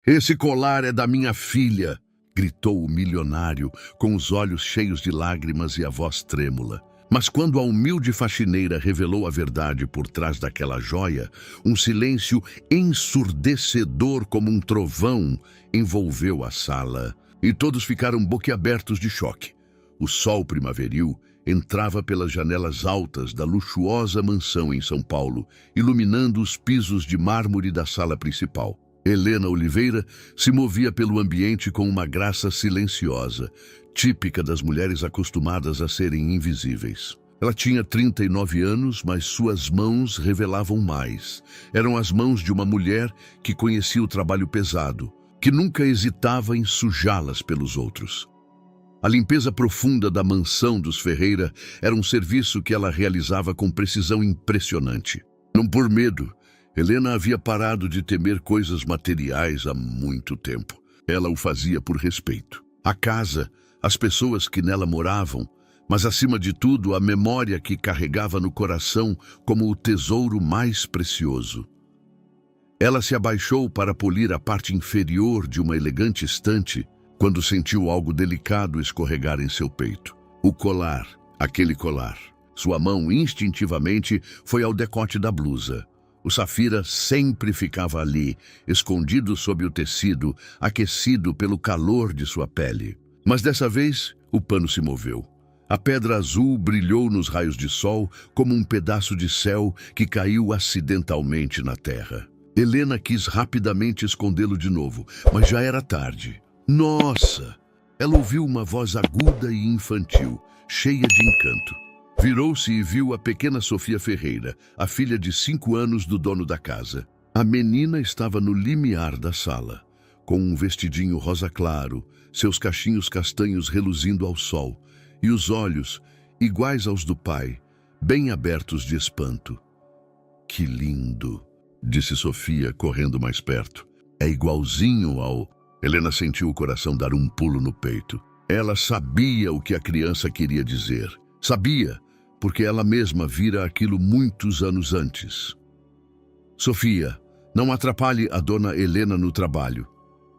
Esse colar é da minha filha, gritou o milionário, com os olhos cheios de lágrimas e a voz trêmula. Mas quando a humilde faxineira revelou a verdade por trás daquela joia, um silêncio ensurdecedor como um trovão envolveu a sala, e todos ficaram boquiabertos de choque. O sol primaveril entrava pelas janelas altas da luxuosa mansão em São Paulo, iluminando os pisos de mármore da sala principal. Helena Oliveira se movia pelo ambiente com uma graça silenciosa, típica das mulheres acostumadas a serem invisíveis. Ela tinha 39 anos, mas suas mãos revelavam mais. Eram as mãos de uma mulher que conhecia o trabalho pesado, que nunca hesitava em sujá-las pelos outros. A limpeza profunda da mansão dos Ferreira era um serviço que ela realizava com precisão impressionante. Não por medo, Helena havia parado de temer coisas materiais há muito tempo. Ela o fazia por respeito. A casa, as pessoas que nela moravam, mas acima de tudo a memória que carregava no coração como o tesouro mais precioso. Ela se abaixou para polir a parte inferior de uma elegante estante quando sentiu algo delicado escorregar em seu peito. O colar, aquele colar. Sua mão instintivamente foi ao decote da blusa. O safira sempre ficava ali, escondido sob o tecido, aquecido pelo calor de sua pele. Mas dessa vez, o pano se moveu. A pedra azul brilhou nos raios de sol como um pedaço de céu que caiu acidentalmente na terra. Helena quis rapidamente escondê-lo de novo, mas já era tarde. Nossa! Ela ouviu uma voz aguda e infantil, cheia de encanto. Virou-se e viu a pequena Sofia Ferreira, a filha de 5 anos do dono da casa. A menina estava no limiar da sala, com um vestidinho rosa claro, seus cachinhos castanhos reluzindo ao sol, e os olhos, iguais aos do pai, bem abertos de espanto. "Que lindo!" disse Sofia, correndo mais perto. "É igualzinho ao..." Helena sentiu o coração dar um pulo no peito. Ela sabia o que a criança queria dizer. Sabia, porque ela mesma vira aquilo muitos anos antes. "Sofia, não atrapalhe a dona Helena no trabalho."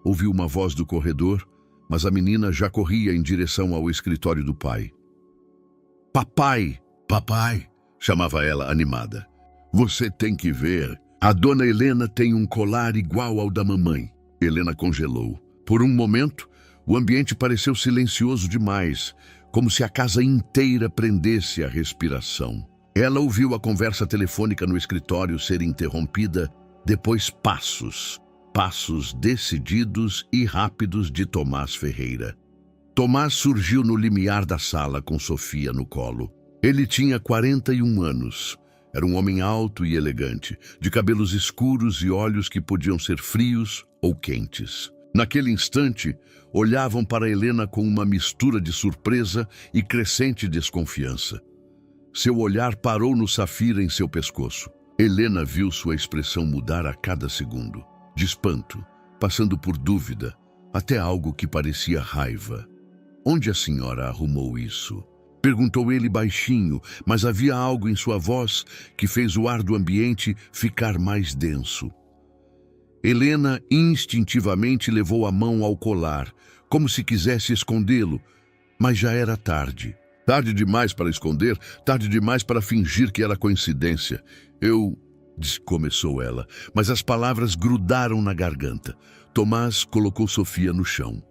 Ouviu uma voz do corredor, mas a menina já corria em direção ao escritório do pai. "Papai, papai!" chamava ela animada. "Você tem que ver. A dona Helena tem um colar igual ao da mamãe." Helena congelou. Por um momento, o ambiente pareceu silencioso demais, como se a casa inteira prendesse a respiração. Ela ouviu a conversa telefônica no escritório ser interrompida, depois passos decididos e rápidos de Tomás Ferreira. Tomás surgiu no limiar da sala com Sofia no colo. Ele tinha 41 anos. Era um homem alto e elegante, de cabelos escuros e olhos que podiam ser frios ou quentes. Naquele instante, olhavam para Helena com uma mistura de surpresa e crescente desconfiança. Seu olhar parou no safira em seu pescoço. Helena viu sua expressão mudar a cada segundo, de espanto, passando por dúvida, até algo que parecia raiva. "Onde a senhora arrumou isso?" perguntou ele baixinho, mas havia algo em sua voz que fez o ar do ambiente ficar mais denso. Helena instintivamente levou a mão ao colar, como se quisesse escondê-lo, mas já era tarde. Tarde demais para esconder, tarde demais para fingir que era coincidência. Começou ela, mas as palavras grudaram na garganta. Tomás colocou Sofia no chão.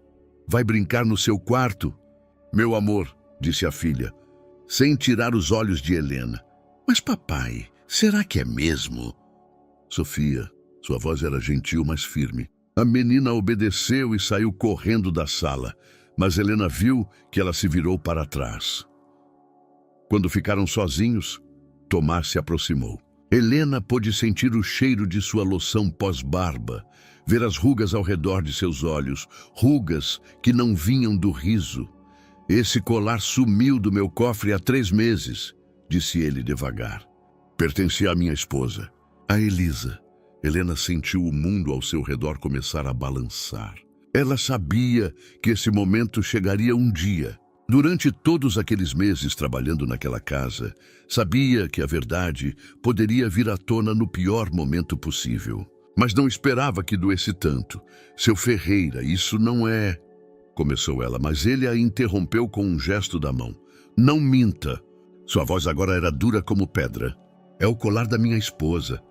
"Vai brincar no seu quarto?" "Meu amor", disse a filha, sem tirar os olhos de Helena. "Mas papai, será que é mesmo?" "Sofia." Sua voz era gentil, mas firme. A menina obedeceu e saiu correndo da sala, mas Helena viu que ela se virou para trás. Quando ficaram sozinhos, Tomás se aproximou. Helena pôde sentir o cheiro de sua loção pós-barba, ver as rugas ao redor de seus olhos, rugas que não vinham do riso. "Esse colar sumiu do meu cofre há 3 meses, disse ele devagar. "Pertencia à minha esposa, a Elisa." Helena sentiu o mundo ao seu redor começar a balançar. Ela sabia que esse momento chegaria um dia. Durante todos aqueles meses trabalhando naquela casa, sabia que a verdade poderia vir à tona no pior momento possível. Mas não esperava que doesse tanto. Seu Ferreira, isso não é... Começou ela, mas ele a interrompeu com um gesto da mão. Não minta. Sua voz agora era dura como pedra. É o colar da minha esposa.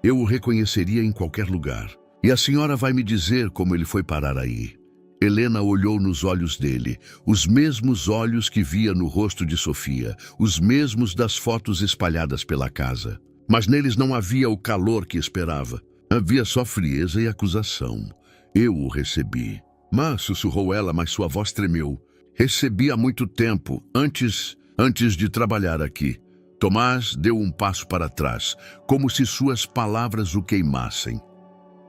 Eu o reconheceria em qualquer lugar. E a senhora vai me dizer como ele foi parar aí. Helena olhou nos olhos dele, os mesmos olhos que via no rosto de Sofia, os mesmos das fotos espalhadas pela casa. Mas neles não havia o calor que esperava. Havia só frieza e acusação. Eu o recebi. Mas, sussurrou ela, mas sua voz tremeu. Recebi há muito tempo, antes de trabalhar aqui. Tomás deu um passo para trás, como se suas palavras o queimassem.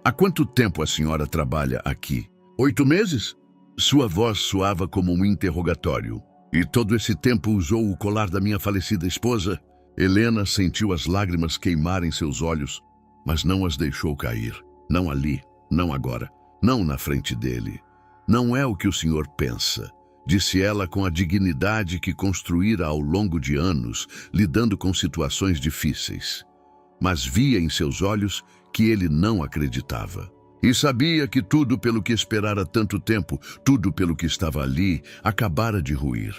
Há quanto tempo a senhora trabalha aqui? 8 meses? Sua voz soava como um interrogatório. E todo esse tempo usou o colar da minha falecida esposa? Helena sentiu as lágrimas queimarem seus olhos, mas não as deixou cair. Não ali, não agora, não na frente dele. Não é o que o senhor pensa, disse ela com a dignidade que construíra ao longo de anos, lidando com situações difíceis. Mas via em seus olhos que ele não acreditava. E sabia que tudo pelo que esperara tanto tempo, tudo pelo que estava ali, acabara de ruir.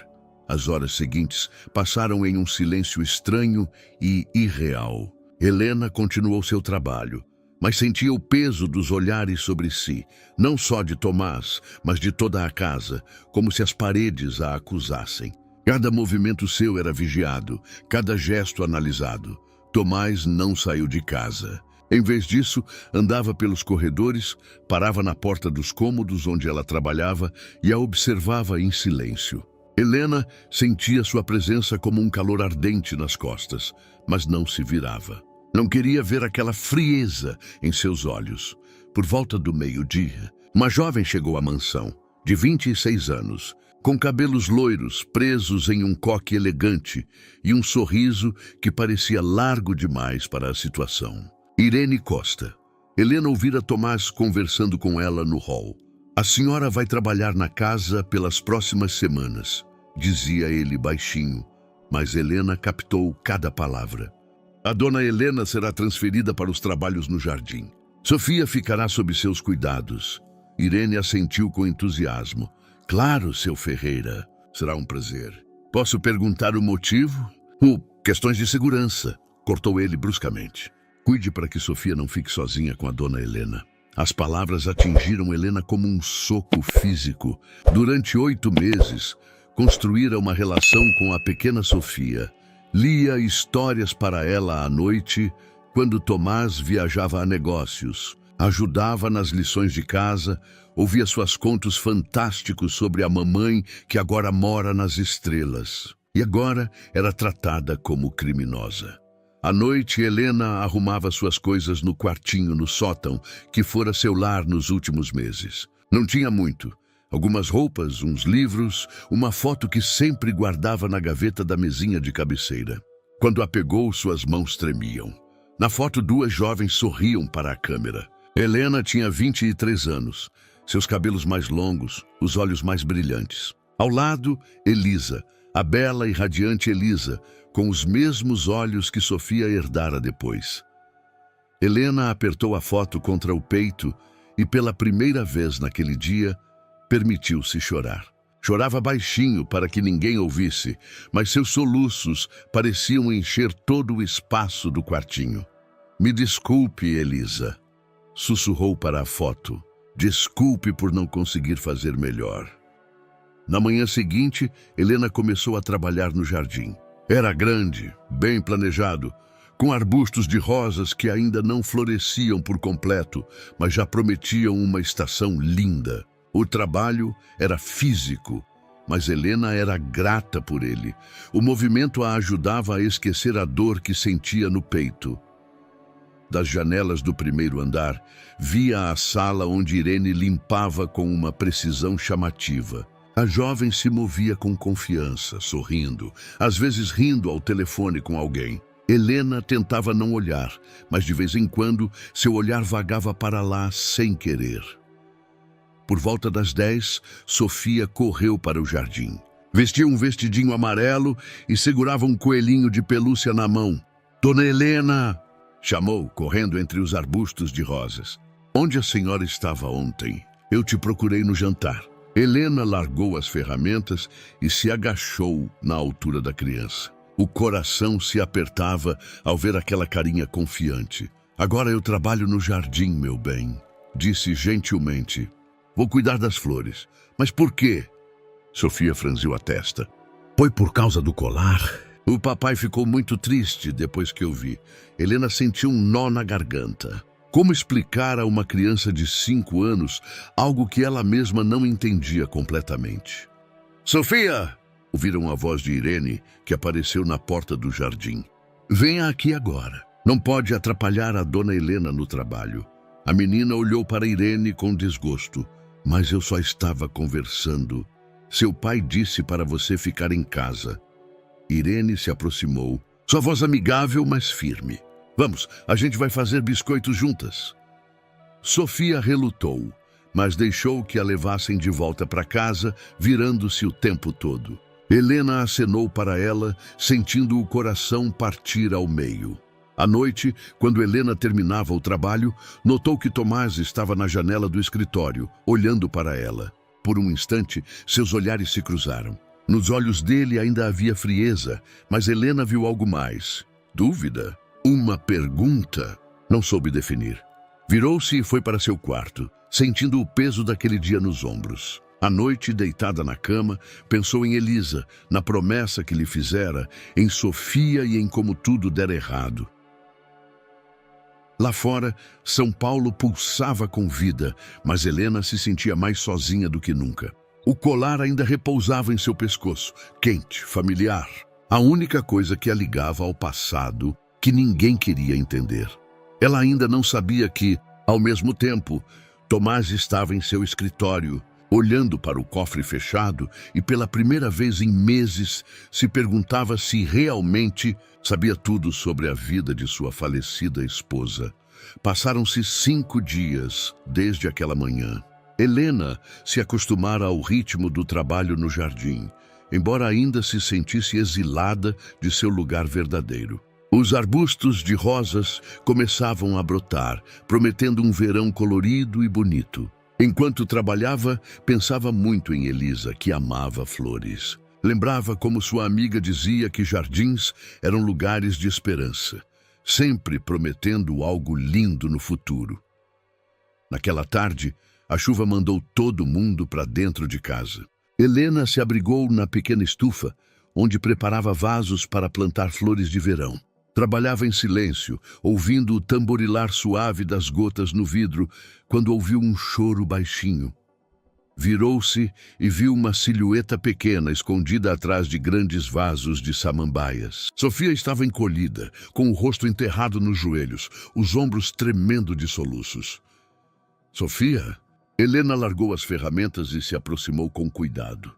As horas seguintes passaram em um silêncio estranho e irreal. Helena continuou seu trabalho, mas sentia o peso dos olhares sobre si, não só de Tomás, mas de toda a casa, como se as paredes a acusassem. Cada movimento seu era vigiado, cada gesto analisado. Tomás não saiu de casa. Em vez disso, andava pelos corredores, parava na porta dos cômodos onde ela trabalhava e a observava em silêncio. Helena sentia sua presença como um calor ardente nas costas, mas não se virava. Não queria ver aquela frieza em seus olhos. Por volta do meio-dia, uma jovem chegou à mansão, de 26 anos, com cabelos loiros presos em um coque elegante e um sorriso que parecia largo demais para a situação. Irene Costa. Helena ouvira Tomás conversando com ela no hall. A senhora vai trabalhar na casa pelas próximas semanas, dizia ele baixinho, mas Helena captou cada palavra. A dona Helena será transferida para os trabalhos no jardim. Sofia ficará sob seus cuidados. Irene assentiu com entusiasmo. Claro, seu Ferreira, será um prazer. Posso perguntar o motivo? Questões de segurança, cortou ele bruscamente. Cuide para que Sofia não fique sozinha com a dona Helena. As palavras atingiram Helena como um soco físico. Durante 8 meses, construíra uma relação com a pequena Sofia. Lia histórias para ela à noite, quando Tomás viajava a negócios. Ajudava nas lições de casa, ouvia suas contos fantásticos sobre a mamãe que agora mora nas estrelas. E agora era tratada como criminosa. À noite, Helena arrumava suas coisas no quartinho no sótão, que fora seu lar nos últimos meses. Não tinha muito. Algumas roupas, uns livros, uma foto que sempre guardava na gaveta da mesinha de cabeceira. Quando a pegou, suas mãos tremiam. Na foto, 2 jovens sorriam para a câmera. Helena tinha 23 anos, seus cabelos mais longos, os olhos mais brilhantes. Ao lado, Elisa, a bela e radiante Elisa, com os mesmos olhos que Sofia herdara depois. Helena apertou a foto contra o peito e, pela primeira vez naquele dia, permitiu-se chorar. Chorava baixinho para que ninguém ouvisse, mas seus soluços pareciam encher todo o espaço do quartinho. Me desculpe, Elisa, sussurrou para a foto. Desculpe por não conseguir fazer melhor. Na manhã seguinte, Helena começou a trabalhar no jardim. Era grande, bem planejado, com arbustos de rosas que ainda não floresciam por completo, mas já prometiam uma estação linda. O trabalho era físico, mas Helena era grata por ele. O movimento a ajudava a esquecer a dor que sentia no peito. Das janelas do primeiro andar, via a sala onde Irene limpava com uma precisão chamativa. A jovem se movia com confiança, sorrindo, às vezes rindo ao telefone com alguém. Helena tentava não olhar, mas de vez em quando seu olhar vagava para lá sem querer. Por volta das 10, Sofia correu para o jardim. Vestia um vestidinho amarelo e segurava um coelhinho de pelúcia na mão. Dona Helena! Chamou, correndo entre os arbustos de rosas. Onde a senhora estava ontem? Eu te procurei no jantar. Helena largou as ferramentas e se agachou na altura da criança. O coração se apertava ao ver aquela carinha confiante. Agora eu trabalho no jardim, meu bem, disse gentilmente. Vou cuidar das flores. Mas por quê? Sofia franziu a testa. Foi por causa do colar? O papai ficou muito triste depois que eu vi. Helena sentiu um nó na garganta. Como explicar a uma criança de 5 anos algo que ela mesma não entendia completamente? Sofia! Ouviram a voz de Irene, que apareceu na porta do jardim. Venha aqui agora. Não pode atrapalhar a dona Helena no trabalho. A menina olhou para Irene com desgosto. Mas eu só estava conversando. Seu pai disse para você ficar em casa. Irene se aproximou. Sua voz amigável, mas firme. Vamos, a gente vai fazer biscoitos juntas. Sofia relutou, mas deixou que a levassem de volta para casa, virando-se o tempo todo. Helena acenou para ela, sentindo o coração partir ao meio. À noite, quando Helena terminava o trabalho, notou que Tomás estava na janela do escritório, olhando para ela. Por um instante, seus olhares se cruzaram. Nos olhos dele ainda havia frieza, mas Helena viu algo mais. Dúvida? Uma pergunta? Não soube definir. Virou-se e foi para seu quarto, sentindo o peso daquele dia nos ombros. À noite, deitada na cama, pensou em Elisa, na promessa que lhe fizera, em Sofia e em como tudo dera errado. Lá fora, São Paulo pulsava com vida, mas Helena se sentia mais sozinha do que nunca. O colar ainda repousava em seu pescoço, quente, familiar. A única coisa que a ligava ao passado que ninguém queria entender. Ela ainda não sabia que, ao mesmo tempo, Tomás estava em seu escritório, olhando para o cofre fechado e pela primeira vez em meses se perguntava se realmente sabia tudo sobre a vida de sua falecida esposa. Passaram-se 5 dias desde aquela manhã. Helena se acostumara ao ritmo do trabalho no jardim, embora ainda se sentisse exilada de seu lugar verdadeiro. Os arbustos de rosas começavam a brotar, prometendo um verão colorido e bonito. Enquanto trabalhava, pensava muito em Elisa, que amava flores. Lembrava como sua amiga dizia que jardins eram lugares de esperança, sempre prometendo algo lindo no futuro. Naquela tarde, a chuva mandou todo mundo para dentro de casa. Helena se abrigou na pequena estufa, onde preparava vasos para plantar flores de verão. Trabalhava em silêncio, ouvindo o tamborilar suave das gotas no vidro, quando ouviu um choro baixinho. Virou-se e viu uma silhueta pequena escondida atrás de grandes vasos de samambaias. Sofia estava encolhida, com o rosto enterrado nos joelhos, os ombros tremendo de soluços. Sofia? Helena largou as ferramentas e se aproximou com cuidado.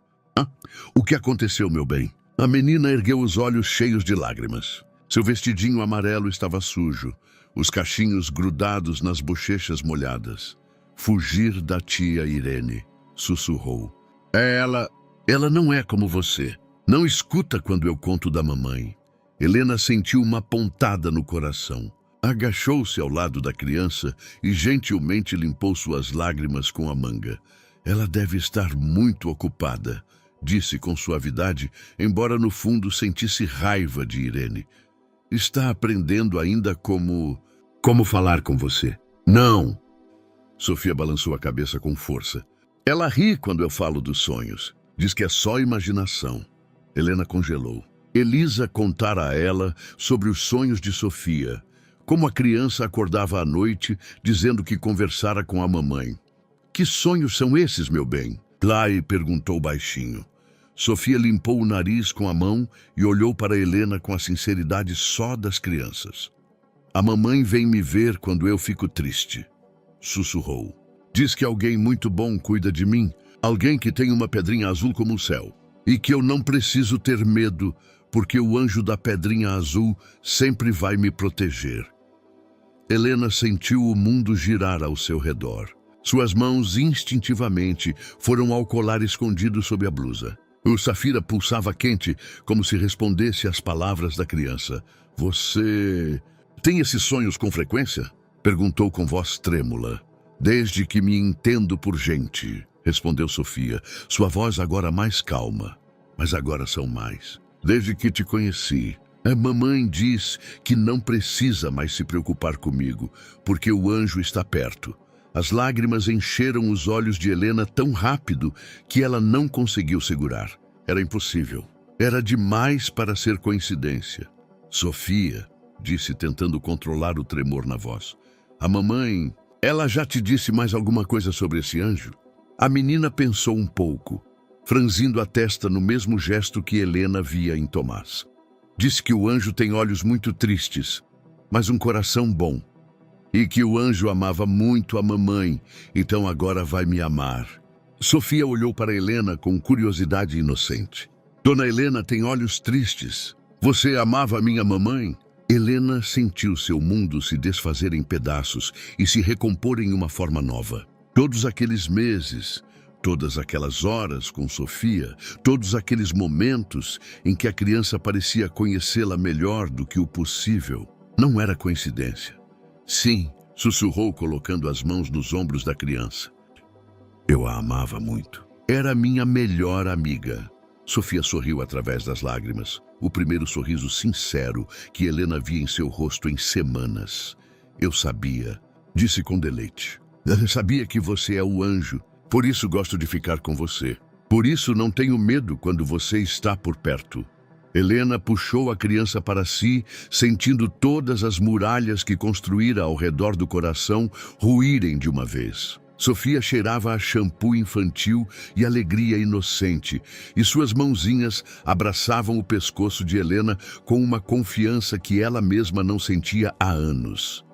O que aconteceu, meu bem? A menina ergueu os olhos cheios de lágrimas. Seu vestidinho amarelo estava sujo, os cachinhos grudados nas bochechas molhadas. Fugir da tia Irene, sussurrou. Ela não é como você. Não escuta quando eu conto da mamãe. Helena sentiu uma pontada no coração. Agachou-se ao lado da criança e gentilmente limpou suas lágrimas com a manga. Ela deve estar muito ocupada, disse com suavidade, embora no fundo sentisse raiva de Irene. Está aprendendo ainda como falar com você. Não! Sofia balançou a cabeça com força. Ela ri quando eu falo dos sonhos. Diz que é só imaginação. Helena congelou. Elisa contara a ela sobre os sonhos de Sofia, como a criança acordava à noite dizendo que conversara com a mamãe. Que sonhos são esses, meu bem? Clay perguntou baixinho. Sofia limpou o nariz com a mão e olhou para Helena com a sinceridade só das crianças. A mamãe vem me ver quando eu fico triste, sussurrou. Diz que alguém muito bom cuida de mim, alguém que tem uma pedrinha azul como o céu, e que eu não preciso ter medo, porque o anjo da pedrinha azul sempre vai me proteger. Helena sentiu o mundo girar ao seu redor. Suas mãos instintivamente foram ao colar escondido sob a blusa. O safira pulsava quente, como se respondesse às palavras da criança. Você Tem esses sonhos com frequência? Perguntou com voz trêmula. Desde que me entendo por gente, respondeu Sofia, sua voz agora mais calma. Mas agora são mais. Desde que te conheci, a mamãe diz que não precisa mais se preocupar comigo, porque o anjo está perto. As lágrimas encheram os olhos de Helena tão rápido que ela não conseguiu segurar. Era impossível. Era demais para ser coincidência. Sofia, disse tentando controlar o tremor na voz. A mamãe, ela já te disse mais alguma coisa sobre esse anjo? A menina pensou um pouco, franzindo a testa no mesmo gesto que Helena via em Tomás. Disse que o anjo tem olhos muito tristes, mas um coração bom. E que o anjo amava muito a mamãe, então agora vai me amar. Sofia olhou para Helena com curiosidade inocente. Dona Helena tem olhos tristes. Você amava minha mamãe? Helena sentiu seu mundo se desfazer em pedaços e se recompor em uma forma nova. Todos aqueles meses, todas aquelas horas com Sofia, todos aqueles momentos em que a criança parecia conhecê-la melhor do que o possível, não era coincidência. Sim, sussurrou colocando as mãos nos ombros da criança. Eu a amava muito. Era minha melhor amiga. Sofia sorriu através das lágrimas, o primeiro sorriso sincero que Helena via em seu rosto em semanas. Eu sabia, disse com deleite. Eu sabia que você é o anjo, por isso gosto de ficar com você. Por isso não tenho medo quando você está por perto. Helena puxou a criança para si, sentindo todas as muralhas que construíra ao redor do coração ruírem de uma vez. Sofia cheirava a shampoo infantil e alegria inocente, e suas mãozinhas abraçavam o pescoço de Helena com uma confiança que ela mesma não sentia há anos.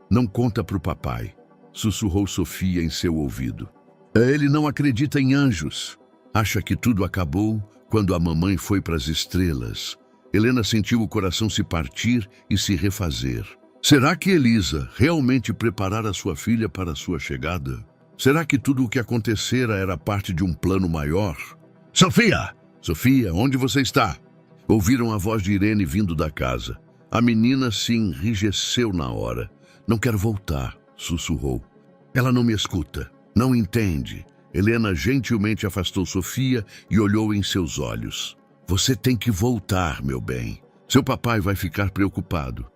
Não conta pro papai, sussurrou Sofia em seu ouvido. Ele não acredita em anjos. Acha que tudo acabou quando a mamãe foi para as estrelas. Helena sentiu o coração se partir e se refazer. Será que Elisa realmente preparara sua filha para sua chegada? Será que tudo o que acontecera era parte de um plano maior? Sofia! Sofia, onde você está? Ouviram a voz de Irene vindo da casa. A menina se enrijeceu na hora. Não quero voltar, sussurrou. Ela não me escuta, não entende. Helena gentilmente afastou Sofia e olhou em seus olhos. Você tem que voltar, meu bem. Seu papai vai ficar preocupado.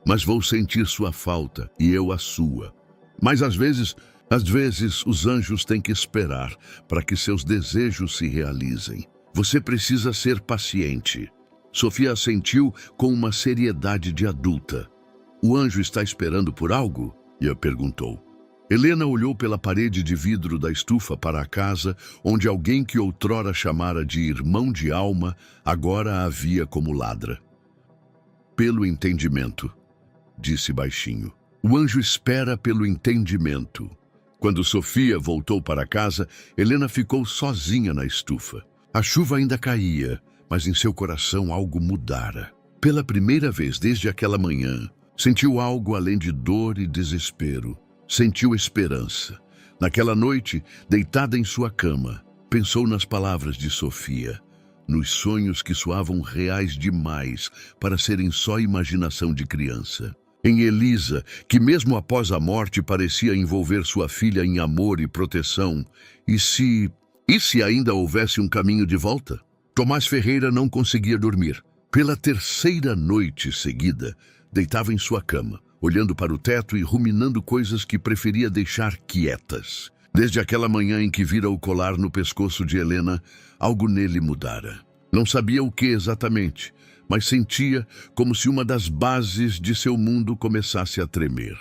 Mas vou sentir sua falta e eu a sua. Mas às vezes os anjos têm que esperar para que seus desejos se realizem. Você precisa ser paciente. Sofia assentiu com uma seriedade de adulta. O anjo está esperando por algo? E perguntou. Helena olhou pela parede de vidro da estufa para a casa, onde alguém que outrora chamara de irmão de alma, agora a via como ladra. Pelo entendimento, disse baixinho. O anjo espera pelo entendimento. Quando Sofia voltou para casa, Helena ficou sozinha na estufa. A chuva ainda caía, mas em seu coração algo mudara. Pela primeira vez desde aquela manhã, sentiu algo além de dor e desespero. Sentiu esperança. Naquela noite, deitada em sua cama, pensou nas palavras de Sofia, nos sonhos que soavam reais demais para serem só imaginação de criança. Em Elisa, que mesmo após a morte parecia envolver sua filha em amor e proteção. E se ainda houvesse um caminho de volta? Tomás Ferreira não conseguia dormir. Pela terceira noite seguida, deitava em sua cama, olhando para o teto e ruminando coisas que preferia deixar quietas. Desde aquela manhã em que vira o colar no pescoço de Helena, algo nele mudara. Não sabia o que exatamente, mas sentia como se uma das bases de seu mundo começasse a tremer.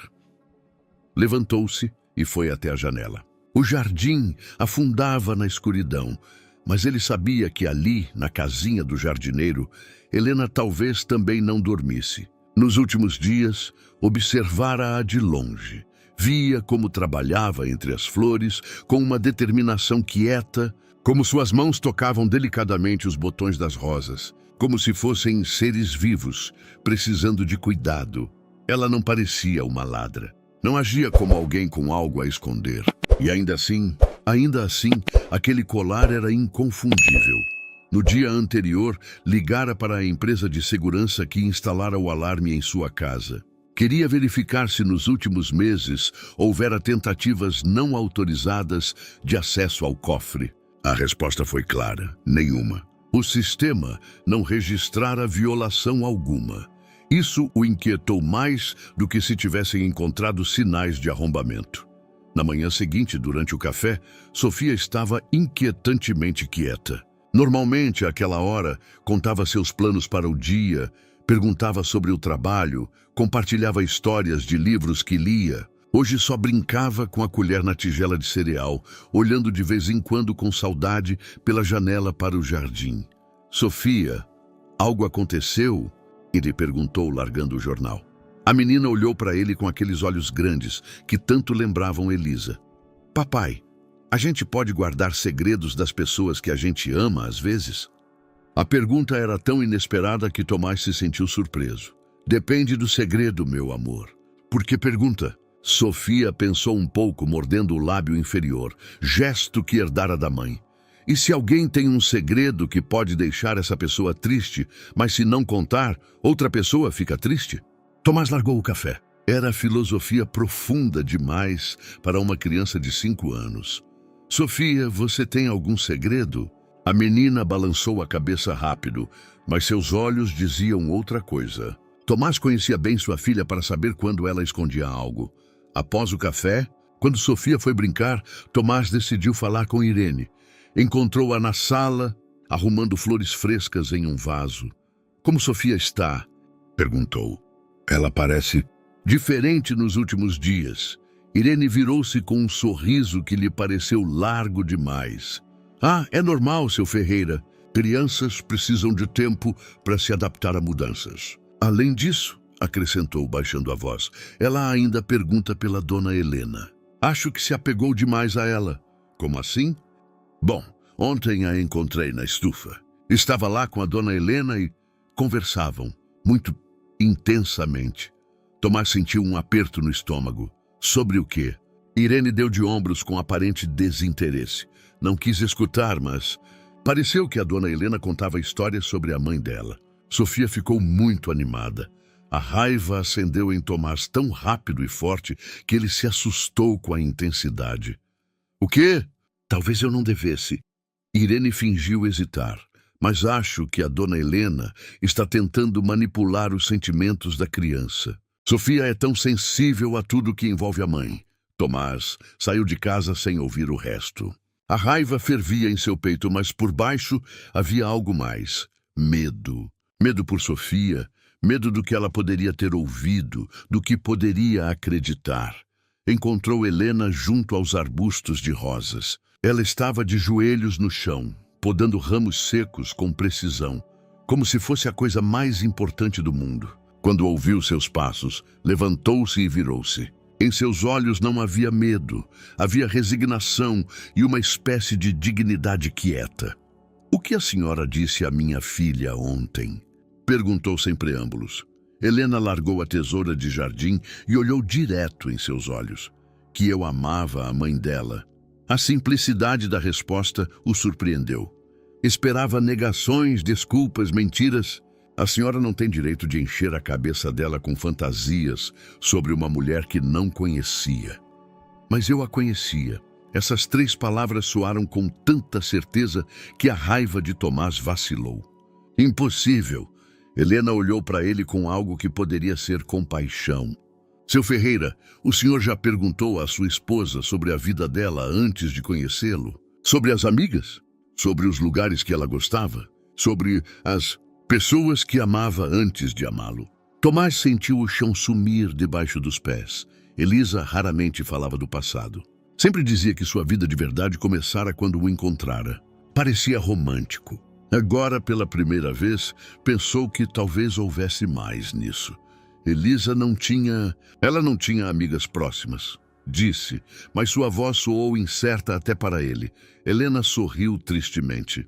Levantou-se e foi até a janela. O jardim afundava na escuridão, mas ele sabia que ali, na casinha do jardineiro, Helena talvez também não dormisse. Nos últimos dias, observara-a de longe. Via como trabalhava entre as flores, com uma determinação quieta, como suas mãos tocavam delicadamente os botões das rosas, como se fossem seres vivos, precisando de cuidado. Ela não parecia uma ladra. Não agia como alguém com algo a esconder. E ainda assim, aquele colar era inconfundível. No dia anterior, ligara para a empresa de segurança que instalara o alarme em sua casa. Queria verificar se nos últimos meses houvera tentativas não autorizadas de acesso ao cofre. A resposta foi clara: nenhuma. O sistema não registrara violação alguma. Isso o inquietou mais do que se tivessem encontrado sinais de arrombamento. Na manhã seguinte, durante o café, Sofia estava inquietantemente quieta. Normalmente, àquela hora, contava seus planos para o dia, perguntava sobre o trabalho, compartilhava histórias de livros que lia. Hoje só brincava com a colher na tigela de cereal, olhando de vez em quando com saudade pela janela para o jardim. Sofia, algo aconteceu? Ele perguntou, largando o jornal. A menina olhou para ele com aqueles olhos grandes que tanto lembravam Elisa. Papai, a gente pode guardar segredos das pessoas que a gente ama às vezes? A pergunta era tão inesperada que Tomás se sentiu surpreso. Depende do segredo, meu amor. Por que pergunta? Sofia pensou um pouco, mordendo o lábio inferior, gesto que herdara da mãe. E se alguém tem um segredo que pode deixar essa pessoa triste, mas se não contar, outra pessoa fica triste? Tomás largou o café. Era filosofia profunda demais para uma criança de 5 anos. Sofia, você tem algum segredo? A menina balançou a cabeça rápido, mas seus olhos diziam outra coisa. Tomás conhecia bem sua filha para saber quando ela escondia algo. Após o café, quando Sofia foi brincar, Tomás decidiu falar com Irene. Encontrou-a na sala, arrumando flores frescas em um vaso. Como Sofia está? Perguntou. Ela parece diferente nos últimos dias. Irene virou-se com um sorriso que lhe pareceu largo demais. Ah, é normal, seu Ferreira. Crianças precisam de tempo para se adaptar a mudanças. Além disso, acrescentou baixando a voz, ela ainda pergunta pela dona Helena. Acho que se apegou demais a ela. Como assim? Bom, ontem a encontrei na estufa. Estava lá com a dona Helena e conversavam, muito intensamente. Tomás sentiu um aperto no estômago. Sobre o quê? Irene deu de ombros com aparente desinteresse. Não quis escutar, mas pareceu que a dona Helena contava histórias sobre a mãe dela. Sofia ficou muito animada. A raiva acendeu em Tomás tão rápido e forte que ele se assustou com a intensidade. O quê? Talvez eu não devesse. Irene fingiu hesitar. Mas acho que a dona Helena está tentando manipular os sentimentos da criança. Sofia é tão sensível a tudo que envolve a mãe. Tomás saiu de casa sem ouvir o resto. A raiva fervia em seu peito, mas por baixo havia algo mais. Medo. Medo por Sofia, medo do que ela poderia ter ouvido, do que poderia acreditar. Encontrou Helena junto aos arbustos de rosas. Ela estava de joelhos no chão, podando ramos secos com precisão, como se fosse a coisa mais importante do mundo. Quando ouviu seus passos, levantou-se e virou-se. Em seus olhos não havia medo, havia resignação e uma espécie de dignidade quieta. O que a senhora disse à minha filha ontem? Perguntou sem preâmbulos. Helena largou a tesoura de jardim e olhou direto em seus olhos. Que eu amava a mãe dela. A simplicidade da resposta o surpreendeu. Esperava negações, desculpas, mentiras. A senhora não tem direito de encher a cabeça dela com fantasias sobre uma mulher que não conhecia. Mas eu a conhecia. Essas 3 palavras soaram com tanta certeza que a raiva de Tomás vacilou. Impossível. Helena olhou para ele com algo que poderia ser compaixão. Seu Ferreira, o senhor já perguntou à sua esposa sobre a vida dela antes de conhecê-lo? Sobre as amigas? Sobre os lugares que ela gostava? Sobre as pessoas que amava antes de amá-lo? Tomás sentiu o chão sumir debaixo dos pés. Elisa raramente falava do passado. Sempre dizia que sua vida de verdade começara quando o encontrara. Parecia romântico. Agora, pela primeira vez, pensou que talvez houvesse mais nisso. Elisa não tinha amigas próximas, disse, mas sua voz soou incerta até para ele. Helena sorriu tristemente.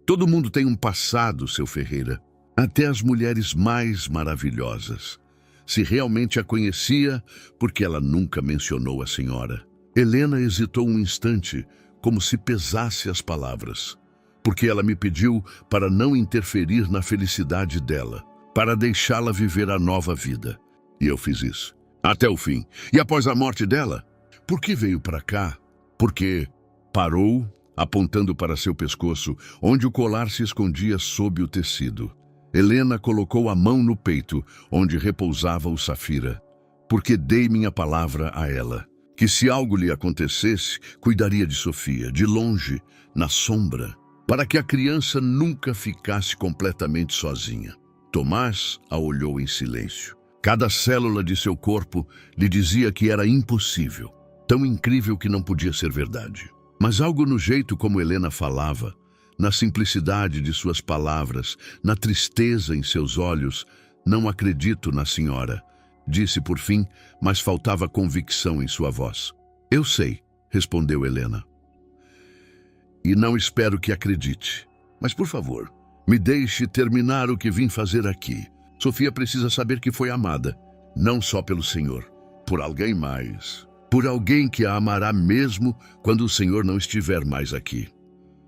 Todo mundo tem um passado, seu Ferreira. Até as mulheres mais maravilhosas. Se realmente a conhecia, porque ela nunca mencionou a senhora. Helena hesitou um instante, como se pesasse as palavras. porque ela me pediu para não interferir na felicidade dela, para deixá-la viver a nova vida. E eu fiz isso, até o fim. E após a morte dela, por que veio para cá? Porque parou, apontando para seu pescoço, onde o colar se escondia sob o tecido. Helena colocou a mão no peito, onde repousava o safira, porque dei minha palavra a ela, que se algo lhe acontecesse, cuidaria de Sofia, de longe, na sombra, para que a criança nunca ficasse completamente sozinha. Tomás a olhou em silêncio. Cada célula de seu corpo lhe dizia que era impossível, tão incrível que não podia ser verdade. Mas algo no jeito como Helena falava, na simplicidade de suas palavras, na tristeza em seus olhos, não acredito na senhora, disse por fim, mas faltava convicção em sua voz. Eu sei, respondeu Helena. E não espero que acredite. Mas, por favor, me deixe terminar o que vim fazer aqui. Sofia precisa saber que foi amada, não só pelo Senhor, por alguém mais. Por alguém que a amará mesmo quando o Senhor não estiver mais aqui.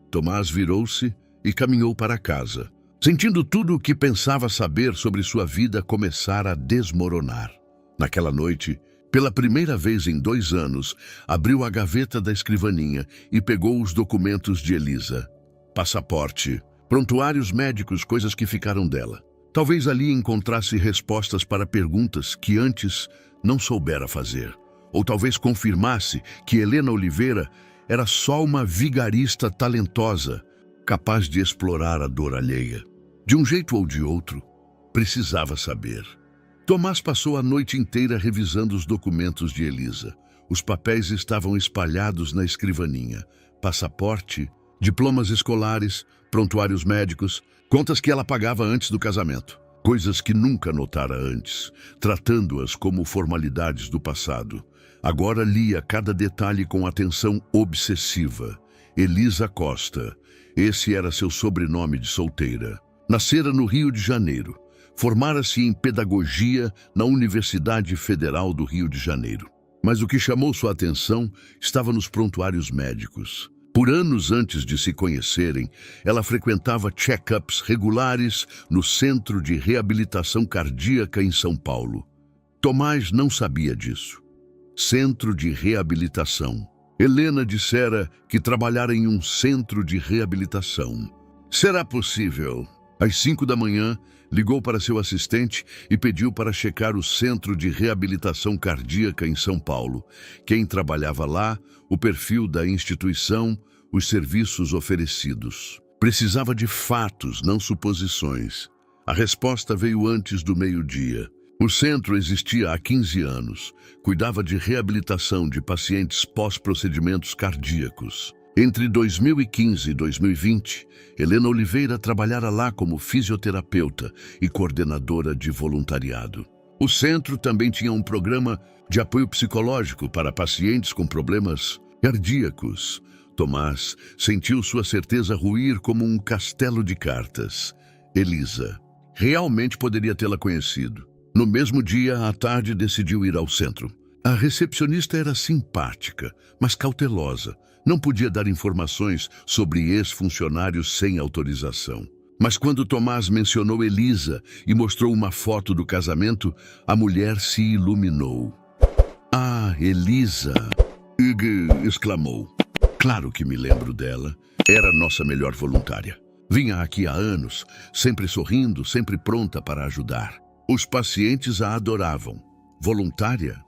Tomás virou-se e caminhou para casa, sentindo tudo o que pensava saber sobre sua vida começar a desmoronar. Naquela noite, pela primeira vez em 2 anos, abriu a gaveta da escrivaninha e pegou os documentos de Elisa. Passaporte, prontuários médicos, coisas que ficaram dela. Talvez ali encontrasse respostas para perguntas que antes não soubera fazer. Ou talvez confirmasse que Helena Oliveira era só uma vigarista talentosa, capaz de explorar a dor alheia. De um jeito ou de outro, precisava saber. Tomás passou a noite inteira revisando os documentos de Elisa. Os papéis estavam espalhados na escrivaninha. Passaporte, diplomas escolares, prontuários médicos, contas que ela pagava antes do casamento. Coisas que nunca notara antes, tratando-as como formalidades do passado. Agora lia cada detalhe com atenção obsessiva. Elisa Costa. Esse era seu sobrenome de solteira. Nascera no Rio de Janeiro. Formara-se em pedagogia na Universidade Federal do Rio de Janeiro. Mas o que chamou sua atenção estava nos prontuários médicos. Por anos antes de se conhecerem, ela frequentava check-ups regulares no Centro de Reabilitação Cardíaca em São Paulo. Tomás não sabia disso. Centro de reabilitação. Helena dissera que trabalhara em um centro de reabilitação. Será possível? Às 5 da manhã, ligou para seu assistente e pediu para checar o Centro de Reabilitação Cardíaca em São Paulo. Quem trabalhava lá, o perfil da instituição, os serviços oferecidos. Precisava de fatos, não suposições. A resposta veio antes do meio-dia. O centro existia há 15 anos. Cuidava de reabilitação de pacientes pós-procedimentos cardíacos. Entre 2015 e 2020, Helena Oliveira trabalhara lá como fisioterapeuta e coordenadora de voluntariado. O centro também tinha um programa de apoio psicológico para pacientes com problemas cardíacos. Tomás sentiu sua certeza ruir como um castelo de cartas. Elisa. Realmente poderia tê-la conhecido. No mesmo dia, à tarde, decidiu ir ao centro. A recepcionista era simpática, mas cautelosa. Não podia dar informações sobre ex-funcionários sem autorização. Mas quando Tomás mencionou Elisa e mostrou uma foto do casamento, a mulher se iluminou. Ah, Elisa! Ig! Exclamou. Claro que me lembro dela. Era nossa melhor voluntária. Vinha aqui há anos, sempre sorrindo, sempre pronta para ajudar. Os pacientes a adoravam. Voluntária?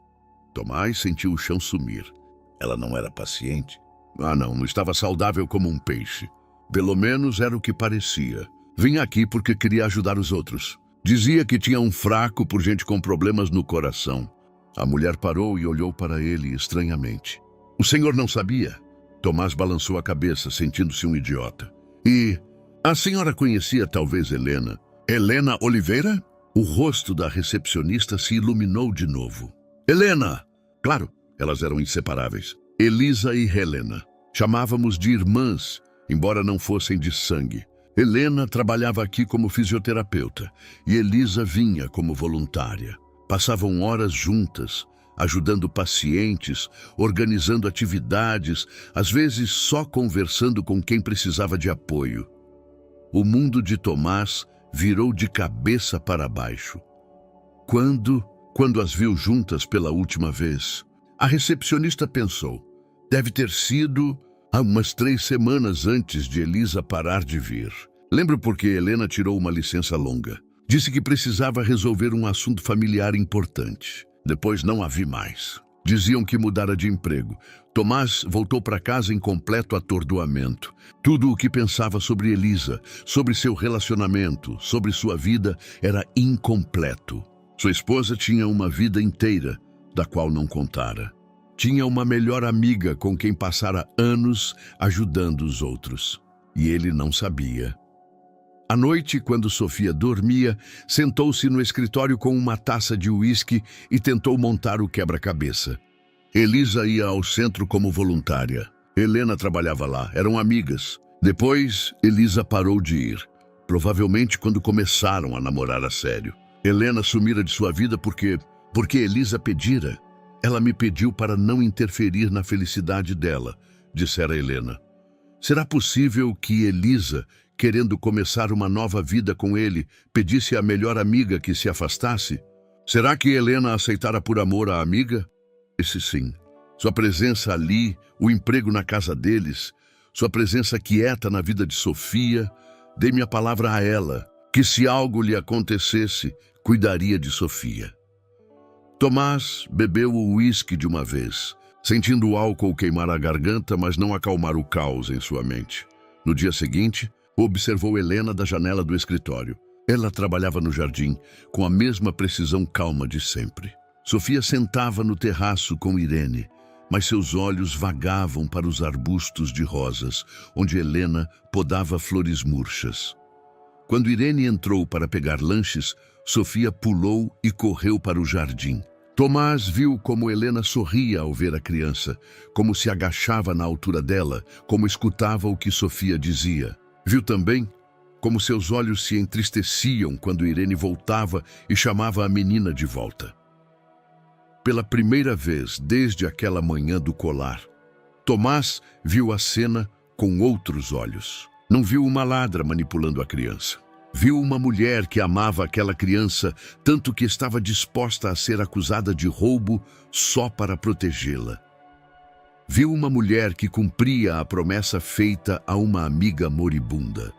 Tomás sentiu o chão sumir. Ela não era paciente? Ah, não estava saudável como um peixe. Pelo menos era o que parecia. Vinha aqui porque queria ajudar os outros. Dizia que tinha um fraco por gente com problemas no coração. A mulher parou e olhou para ele estranhamente. O senhor não sabia? Tomás balançou a cabeça, sentindo-se um idiota. E a senhora conhecia talvez Helena? Helena Oliveira? O rosto da recepcionista se iluminou de novo. Helena! Claro, elas eram inseparáveis. Elisa e Helena. Chamávamos de irmãs, embora não fossem de sangue. Helena trabalhava aqui como fisioterapeuta e Elisa vinha como voluntária. Passavam horas juntas, ajudando pacientes, organizando atividades, às vezes só conversando com quem precisava de apoio. O mundo de Tomás virou de cabeça para baixo. Quando as viu juntas pela última vez, a recepcionista pensou: deve ter sido há umas 3 semanas antes de Elisa parar de vir. Lembro porque Helena tirou uma licença longa. Disse que precisava resolver um assunto familiar importante. Depois não a vi mais. Diziam que mudara de emprego. Tomás voltou para casa em completo atordoamento. Tudo o que pensava sobre Elisa, sobre seu relacionamento, sobre sua vida, era incompleto. Sua esposa tinha uma vida inteira, da qual não contara. Tinha uma melhor amiga com quem passara anos ajudando os outros. E ele não sabia. À noite, quando Sofia dormia, sentou-se no escritório com uma taça de uísque e tentou montar o quebra-cabeça. Elisa ia ao centro como voluntária. Helena trabalhava lá, eram amigas. Depois, Elisa parou de ir, provavelmente quando começaram a namorar a sério. Helena sumira de sua vida porque Elisa pedira. Ela me pediu para não interferir na felicidade dela, dissera Helena. Será possível que Elisa, querendo começar uma nova vida com ele, pedisse à melhor amiga que se afastasse? Será que Helena aceitara por amor à amiga? Esse sim. Sua presença ali, o emprego na casa deles, sua presença quieta na vida de Sofia, dei minha palavra a ela, que se algo lhe acontecesse, cuidaria de Sofia. Tomás bebeu o uísque de uma vez, sentindo o álcool queimar a garganta, mas não acalmar o caos em sua mente. No dia seguinte, observou Helena da janela do escritório. Ela trabalhava no jardim, com a mesma precisão calma de sempre. Sofia sentava no terraço com Irene, mas seus olhos vagavam para os arbustos de rosas, onde Helena podava flores murchas. Quando Irene entrou para pegar lanches, Sofia pulou e correu para o jardim. Tomás viu como Helena sorria ao ver a criança, como se agachava na altura dela, como escutava o que Sofia dizia. Viu também como seus olhos se entristeciam quando Irene voltava e chamava a menina de volta. Pela primeira vez desde aquela manhã do colar, Tomás viu a cena com outros olhos. Não viu uma ladra manipulando a criança. Viu uma mulher que amava aquela criança, tanto que estava disposta a ser acusada de roubo só para protegê-la. Viu uma mulher que cumpria a promessa feita a uma amiga moribunda.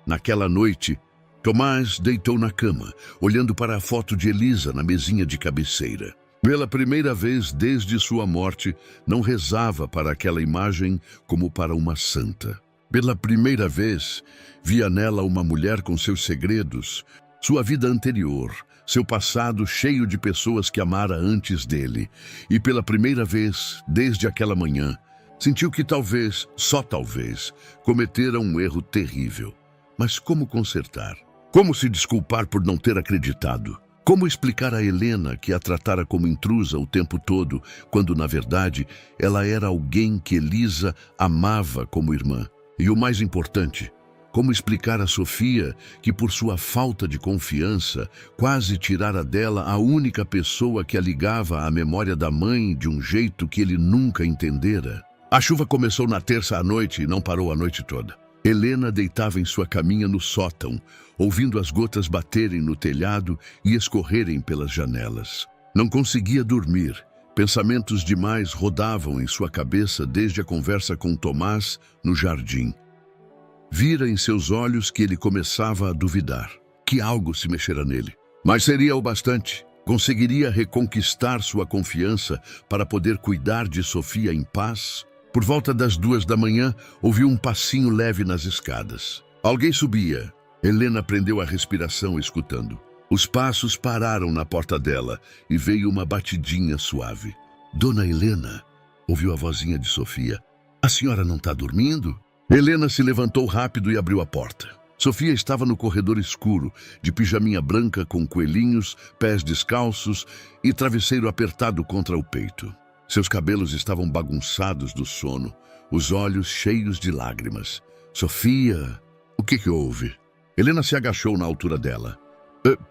Naquela noite, Tomás deitou na cama, olhando para a foto de Elisa na mesinha de cabeceira. Pela primeira vez desde sua morte, não rezava para aquela imagem como para uma santa. Pela primeira vez, via nela uma mulher com seus segredos, sua vida anterior, seu passado cheio de pessoas que amara antes dele. E pela primeira vez, desde aquela manhã, sentiu que talvez, só talvez, cometera um erro terrível. Mas como consertar? Como se desculpar por não ter acreditado? Como explicar a Helena que a tratara como intrusa o tempo todo, quando, na verdade, ela era alguém que Elisa amava como irmã? E o mais importante, como explicar a Sofia que, por sua falta de confiança, quase tirara dela a única pessoa que a ligava à memória da mãe de um jeito que ele nunca entendera? A chuva começou na terça à noite e não parou a noite toda. Helena deitava em sua caminha no sótão, ouvindo as gotas baterem no telhado e escorrerem pelas janelas. Não conseguia dormir. Pensamentos demais rodavam em sua cabeça desde a conversa com Tomás no jardim. Vira em seus olhos que ele começava a duvidar, que algo se mexera nele. Mas seria o bastante. Conseguiria reconquistar sua confiança para poder cuidar de Sofia em paz? Por volta das 2 da manhã, ouviu um passinho leve nas escadas. Alguém subia. Helena prendeu a respiração escutando. Os passos pararam na porta dela e veio uma batidinha suave. Dona Helena, ouviu a vozinha de Sofia. A senhora não está dormindo? Helena se levantou rápido e abriu a porta. Sofia estava no corredor escuro, de pijaminha branca com coelhinhos, pés descalços e travesseiro apertado contra o peito. Seus cabelos estavam bagunçados do sono, os olhos cheios de lágrimas. Sofia, o que houve? Helena se agachou na altura dela.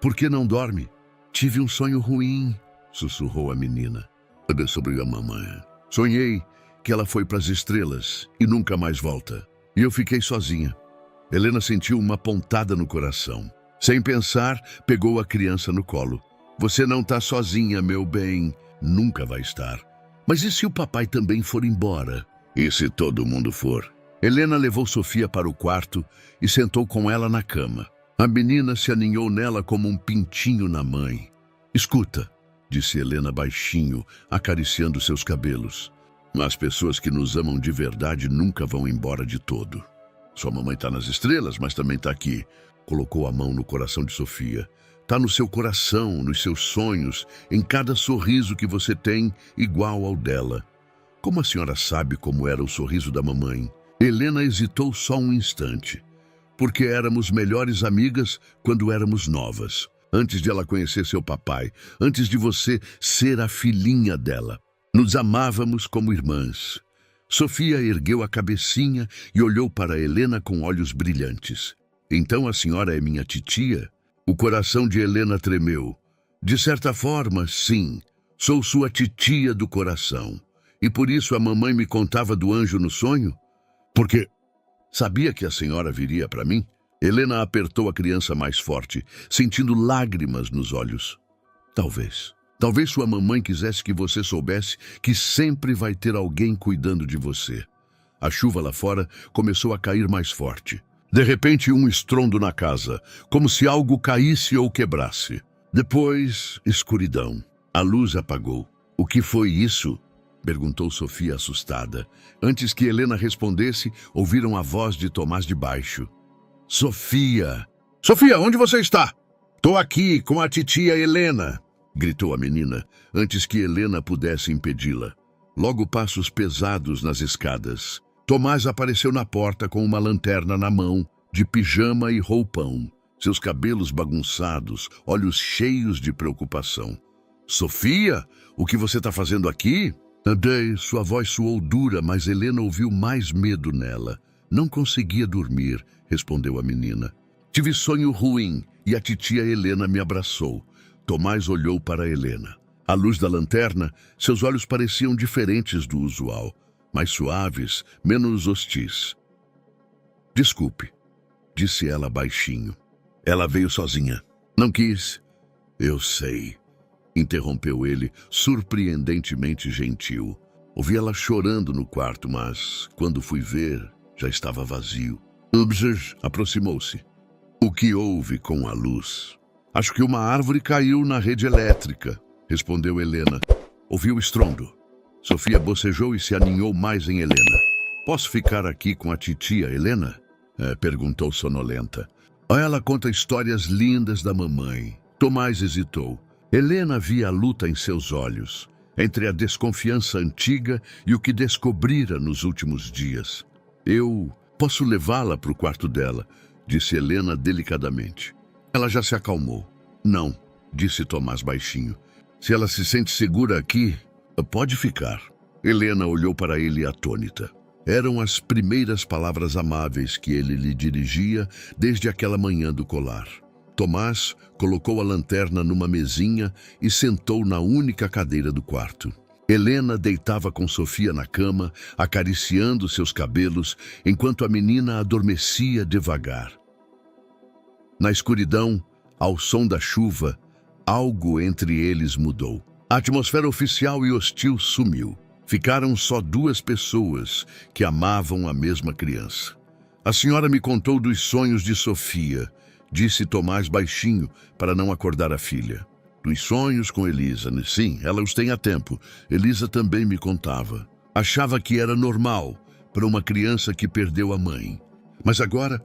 Por que não dorme? Tive um sonho ruim. sussurrou a menina. Sobre a mamãe. Sonhei que ela foi para as estrelas e nunca mais volta. E eu fiquei sozinha. Helena sentiu uma pontada no coração. Sem pensar, pegou a criança no colo. Você não está sozinha, meu bem. Nunca vai estar. Mas e se o papai também for embora? E se todo mundo for? Helena levou Sofia para o quarto e sentou com ela na cama. A menina se aninhou nela como um pintinho na mãe. Escuta, disse Helena baixinho, acariciando seus cabelos. As pessoas que nos amam de verdade nunca vão embora de todo. Sua mamãe está nas estrelas, mas também está aqui. Colocou a mão no coração de Sofia. Está no seu coração, nos seus sonhos, em cada sorriso que você tem, igual ao dela. Como a senhora sabe como era o sorriso da mamãe? Helena hesitou só um instante. Porque éramos melhores amigas quando éramos novas. Antes de ela conhecer seu papai, antes de você ser a filhinha dela. Nos amávamos como irmãs. Sofia ergueu a cabecinha e olhou para Helena com olhos brilhantes. Então a senhora é minha titia? O coração de Helena tremeu. De certa forma, sim. Sou sua titia do coração. E por isso a mamãe me contava do anjo no sonho? Porque sabia que a senhora viria para mim? Helena apertou a criança mais forte, sentindo lágrimas nos olhos. Talvez. Talvez sua mamãe quisesse que você soubesse que sempre vai ter alguém cuidando de você. A chuva lá fora começou a cair mais forte. De repente, um estrondo na casa, como se algo caísse ou quebrasse. Depois, escuridão. A luz apagou. O que foi isso? Perguntou Sofia assustada. Antes que Helena respondesse, ouviram a voz de Tomás de baixo. Sofia! Sofia, onde você está? Tô aqui com a titia Helena, gritou a menina, antes que Helena pudesse impedi-la. Logo passos pesados nas escadas. Tomás apareceu na porta com uma lanterna na mão, de pijama e roupão. Seus cabelos bagunçados, olhos cheios de preocupação. Sofia, o que você está fazendo aqui? Andei, sua voz soou dura, mas Helena ouviu mais medo nela. Não conseguia dormir, respondeu a menina. Tive sonho ruim e a titia Helena me abraçou. Tomás olhou para Helena. À luz da lanterna, seus olhos pareciam diferentes do usual, mais suaves, menos hostis. Desculpe, disse ela baixinho. Ela veio sozinha. Não quis. Eu sei, interrompeu ele, surpreendentemente gentil. Ouvi ela chorando no quarto, mas, quando fui ver, já estava vazio. Ubser aproximou-se. O que houve com a luz? Acho que uma árvore caiu na rede elétrica, respondeu Helena. Ouviu o estrondo. Sofia bocejou e se aninhou mais em Helena. Posso ficar aqui com a titia Helena? Perguntou sonolenta. Ela conta histórias lindas da mamãe. Tomás hesitou. Helena via a luta em seus olhos, entre a desconfiança antiga e o que descobrira nos últimos dias. Eu posso levá-la para o quarto dela, disse Helena delicadamente. Ela já se acalmou. Não, disse Tomás baixinho. Se ela se sente segura aqui, pode ficar. Helena olhou para ele atônita. Eram as primeiras palavras amáveis que ele lhe dirigia desde aquela manhã do colar. Tomás colocou a lanterna numa mesinha e sentou na única cadeira do quarto. Helena deitava com Sofia na cama, acariciando seus cabelos, enquanto a menina adormecia devagar. Na escuridão, ao som da chuva, algo entre eles mudou. A atmosfera oficial e hostil sumiu. Ficaram só duas pessoas que amavam a mesma criança. A senhora me contou dos sonhos de Sofia, disse Tomás baixinho, para não acordar a filha. Dos sonhos com Elisa, sim, ela os tem há tempo. Elisa também me contava. Achava que era normal para uma criança que perdeu a mãe. Mas agora?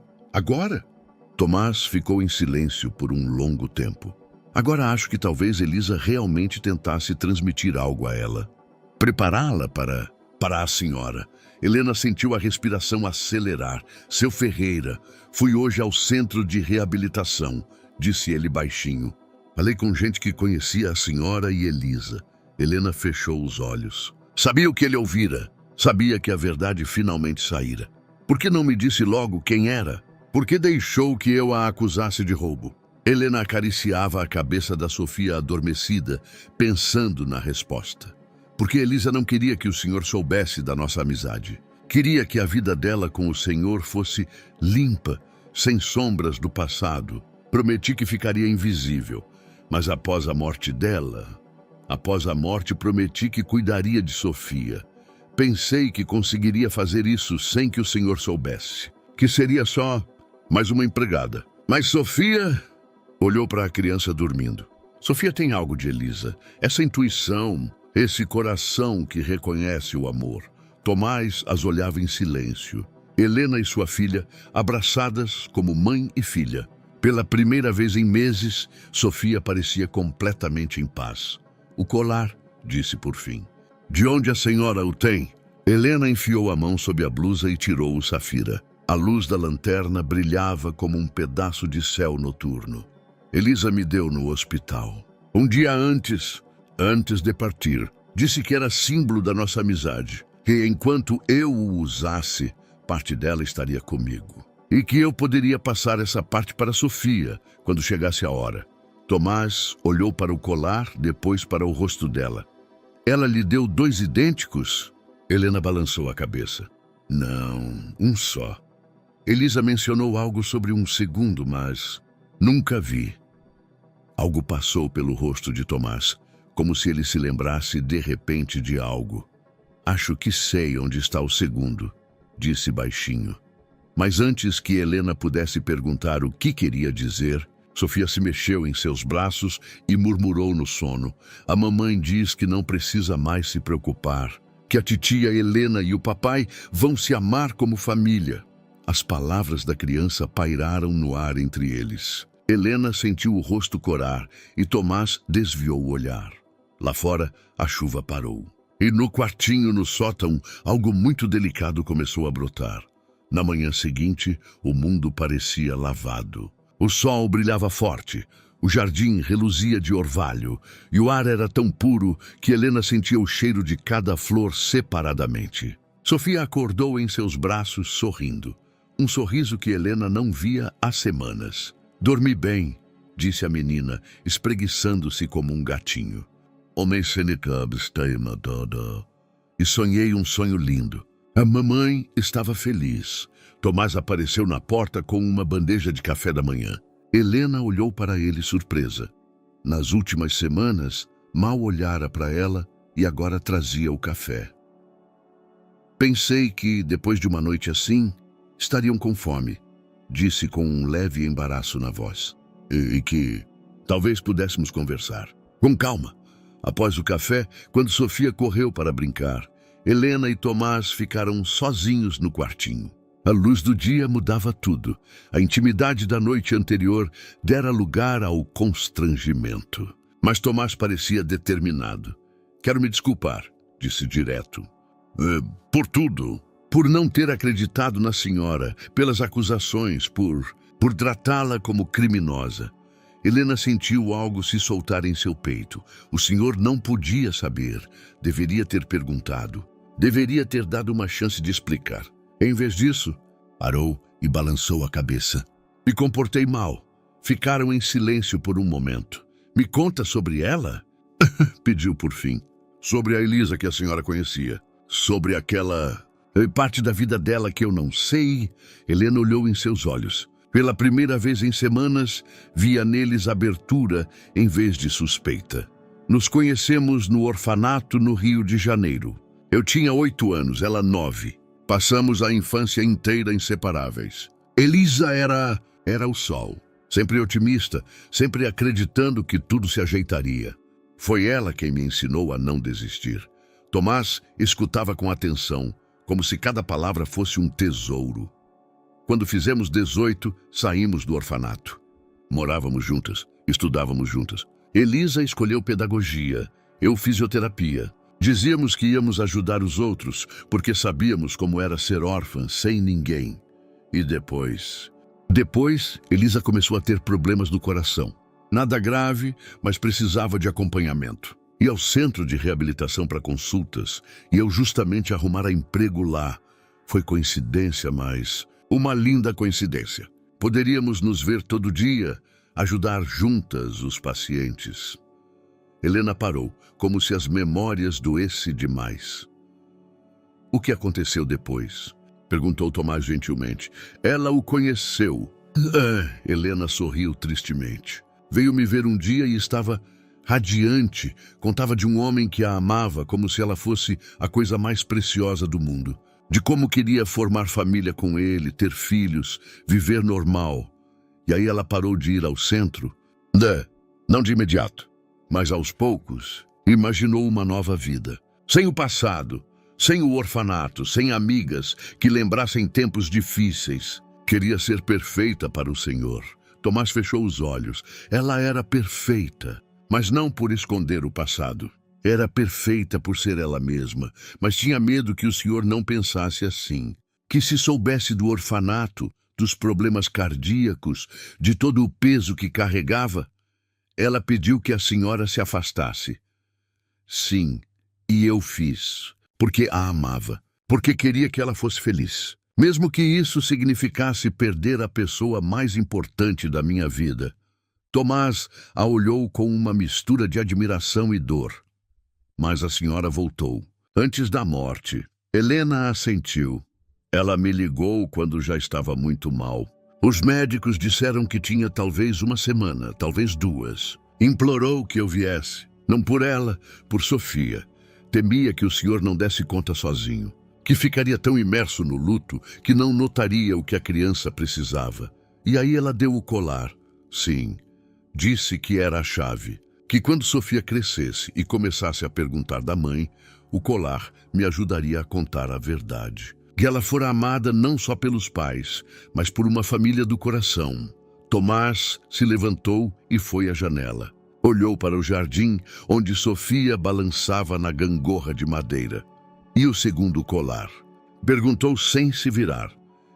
Tomás ficou em silêncio por um longo tempo. Agora acho que talvez Elisa realmente tentasse transmitir algo a ela. Prepará-la para a senhora. Helena sentiu a respiração acelerar. Seu Ferreira, fui hoje ao centro de reabilitação, disse ele baixinho. Falei com gente que conhecia a senhora e Elisa. Helena fechou os olhos. Sabia o que ele ouvira. Sabia que a verdade finalmente saíra. Por que não me disse logo quem era? Por que deixou que eu a acusasse de roubo? Helena acariciava a cabeça da Sofia adormecida, pensando na resposta. Porque Elisa não queria que o Senhor soubesse da nossa amizade. Queria que a vida dela com o Senhor fosse limpa, sem sombras do passado. Prometi que ficaria invisível, mas após a morte dela, prometi que cuidaria de Sofia. Pensei que conseguiria fazer isso sem que o Senhor soubesse, que seria só mais uma empregada. Mas Sofia olhou para a criança dormindo. Sofia tem algo de Elisa, essa intuição, esse coração que reconhece o amor. Tomás as olhava em silêncio. Helena e sua filha, abraçadas como mãe e filha. Pela primeira vez em meses, Sofia parecia completamente em paz. O colar, disse por fim. De onde a senhora o tem? Helena enfiou a mão sob a blusa e tirou o safira. A luz da lanterna brilhava como um pedaço de céu noturno. Elisa me deu no hospital. Um dia antes de partir, disse que era símbolo da nossa amizade, que enquanto eu o usasse, parte dela estaria comigo. E que eu poderia passar essa parte para Sofia, quando chegasse a hora. Tomás olhou para o colar, depois para o rosto dela. Ela lhe deu 2 idênticos? Helena balançou a cabeça. Não, um só. Elisa mencionou algo sobre um segundo, mas nunca vi. Algo passou pelo rosto de Tomás, como se ele se lembrasse de repente de algo. Acho que sei onde está o segundo, disse baixinho. Mas antes que Helena pudesse perguntar o que queria dizer, Sofia se mexeu em seus braços e murmurou no sono. A mamãe diz que não precisa mais se preocupar, que a titia Helena e o papai vão se amar como família. As palavras da criança pairaram no ar entre eles. Helena sentiu o rosto corar e Tomás desviou o olhar. Lá fora, a chuva parou. E no quartinho no sótão, algo muito delicado começou a brotar. Na manhã seguinte, o mundo parecia lavado. O sol brilhava forte, o jardim reluzia de orvalho, e o ar era tão puro que Helena sentia o cheiro de cada flor separadamente. Sofia acordou em seus braços sorrindo. Um sorriso que Helena não via há semanas. Dormi bem, disse a menina, espreguiçando-se como um gatinho. E sonhei um sonho lindo. A mamãe estava feliz. Tomás apareceu na porta com uma bandeja de café da manhã. Helena olhou para ele surpresa. Nas últimas semanas, mal olhara para ela e agora trazia o café. Pensei que, depois de uma noite assim, estariam com fome, disse com um leve embaraço na voz. E que talvez pudéssemos conversar. Com calma. Após o café, quando Sofia correu para brincar, Helena e Tomás ficaram sozinhos no quartinho. A luz do dia mudava tudo. A intimidade da noite anterior dera lugar ao constrangimento. Mas Tomás parecia determinado. Quero me desculpar, disse direto. Por tudo. Por não ter acreditado na senhora, pelas acusações, por tratá-la como criminosa. Helena sentiu algo se soltar em seu peito. O senhor não podia saber. Deveria ter perguntado. Deveria ter dado uma chance de explicar. Em vez disso, parou e balançou a cabeça. Me comportei mal. Ficaram em silêncio por um momento. Me conta sobre ela? Pediu por fim. Sobre a Elisa que a senhora conhecia. Sobre aquela parte da vida dela que eu não sei. Helena olhou em seus olhos. Pela primeira vez em semanas, via neles abertura em vez de suspeita. Nos conhecemos no orfanato no Rio de Janeiro. Eu tinha 8 anos, ela 9. Passamos a infância inteira inseparáveis. Elisa era o sol. Sempre otimista, sempre acreditando que tudo se ajeitaria. Foi ela quem me ensinou a não desistir. Tomás escutava com atenção, como se cada palavra fosse um tesouro. Quando fizemos 18, saímos do orfanato. Morávamos juntas, estudávamos juntas. Elisa escolheu pedagogia, eu fisioterapia. Dizíamos que íamos ajudar os outros, porque sabíamos como era ser órfã sem ninguém. E depois, Elisa começou a ter problemas no coração. Nada grave, mas precisava de acompanhamento. Ia ao centro de reabilitação para consultas, e eu justamente arrumara emprego lá. Foi coincidência, mas uma linda coincidência. Poderíamos nos ver todo dia, ajudar juntas os pacientes. Helena parou, como se as memórias doessem demais. O que aconteceu depois? Perguntou Tomás gentilmente. Ela o conheceu. Helena sorriu tristemente. Veio me ver um dia e estava radiante. Contava de um homem que a amava como se ela fosse a coisa mais preciosa do mundo. De como queria formar família com ele, ter filhos, viver normal. E aí ela parou de ir ao centro. Não de imediato, mas aos poucos, imaginou uma nova vida. Sem o passado, sem o orfanato, sem amigas que lembrassem tempos difíceis. Queria ser perfeita para o Senhor. Tomás fechou os olhos. Ela era perfeita, mas não por esconder o passado. Era perfeita por ser ela mesma, mas tinha medo que o Senhor não pensasse assim. Que se soubesse do orfanato, dos problemas cardíacos, de todo o peso que carregava, ela pediu que a senhora se afastasse. Sim, e eu fiz, porque a amava, porque queria que ela fosse feliz. Mesmo que isso significasse perder a pessoa mais importante da minha vida. Tomás a olhou com uma mistura de admiração e dor. Mas a senhora voltou. Antes da morte, Helena assentiu. Ela me ligou quando já estava muito mal. Os médicos disseram que tinha talvez uma semana, talvez 2. Implorou que eu viesse. Não por ela, por Sofia. Temia que o senhor não desse conta sozinho. Que ficaria tão imerso no luto que não notaria o que a criança precisava. E aí ela deu o colar. Sim, disse que era a chave. Que quando Sofia crescesse e começasse a perguntar da mãe, o colar me ajudaria a contar a verdade. Que ela fora amada não só pelos pais, mas por uma família do coração. Tomás se levantou e foi à janela. Olhou para o jardim, onde Sofia balançava na gangorra de madeira. E o segundo colar? Perguntou sem se virar.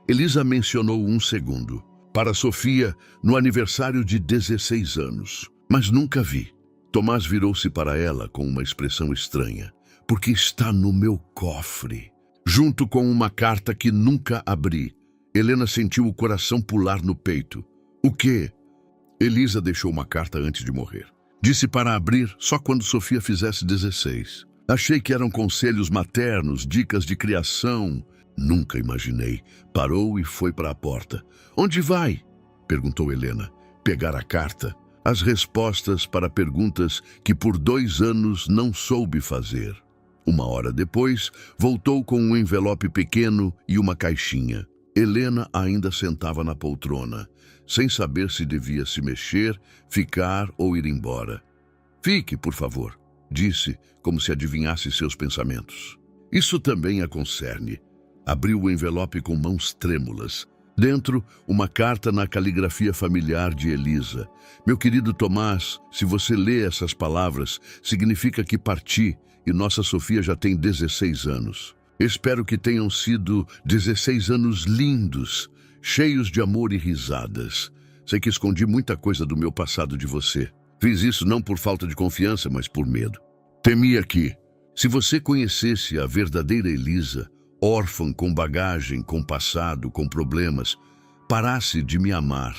Elisa mencionou um segundo. Para Sofia, no aniversário de 16 anos. Mas nunca vi. Tomás virou-se para ela com uma expressão estranha. Porque está no meu cofre. Junto com uma carta que nunca abri. Helena sentiu o coração pular no peito. O quê? Elisa deixou uma carta antes de morrer. Disse para abrir só quando Sofia fizesse 16. Achei que eram conselhos maternos, dicas de criação. Nunca imaginei. Parou e foi para a porta. Onde vai? Perguntou Helena. Pegar a carta. As respostas para perguntas que por 2 anos não soube fazer. 1 hora depois, voltou com um envelope pequeno e uma caixinha. Helena ainda sentava na poltrona, sem saber se devia se mexer, ficar ou ir embora. Fique, por favor, disse, como se adivinhasse seus pensamentos. Isso também a concerne. Abriu o envelope com mãos trêmulas. Dentro, uma carta na caligrafia familiar de Elisa. Meu querido Tomás, se você lê essas palavras, significa que parti e nossa Sofia já tem 16 anos. Espero que tenham sido 16 anos lindos, cheios de amor e risadas. Sei que escondi muita coisa do meu passado de você. Fiz isso não por falta de confiança, mas por medo. Temia que, se você conhecesse a verdadeira Elisa, órfã com bagagem, com passado, com problemas, parasse de me amar.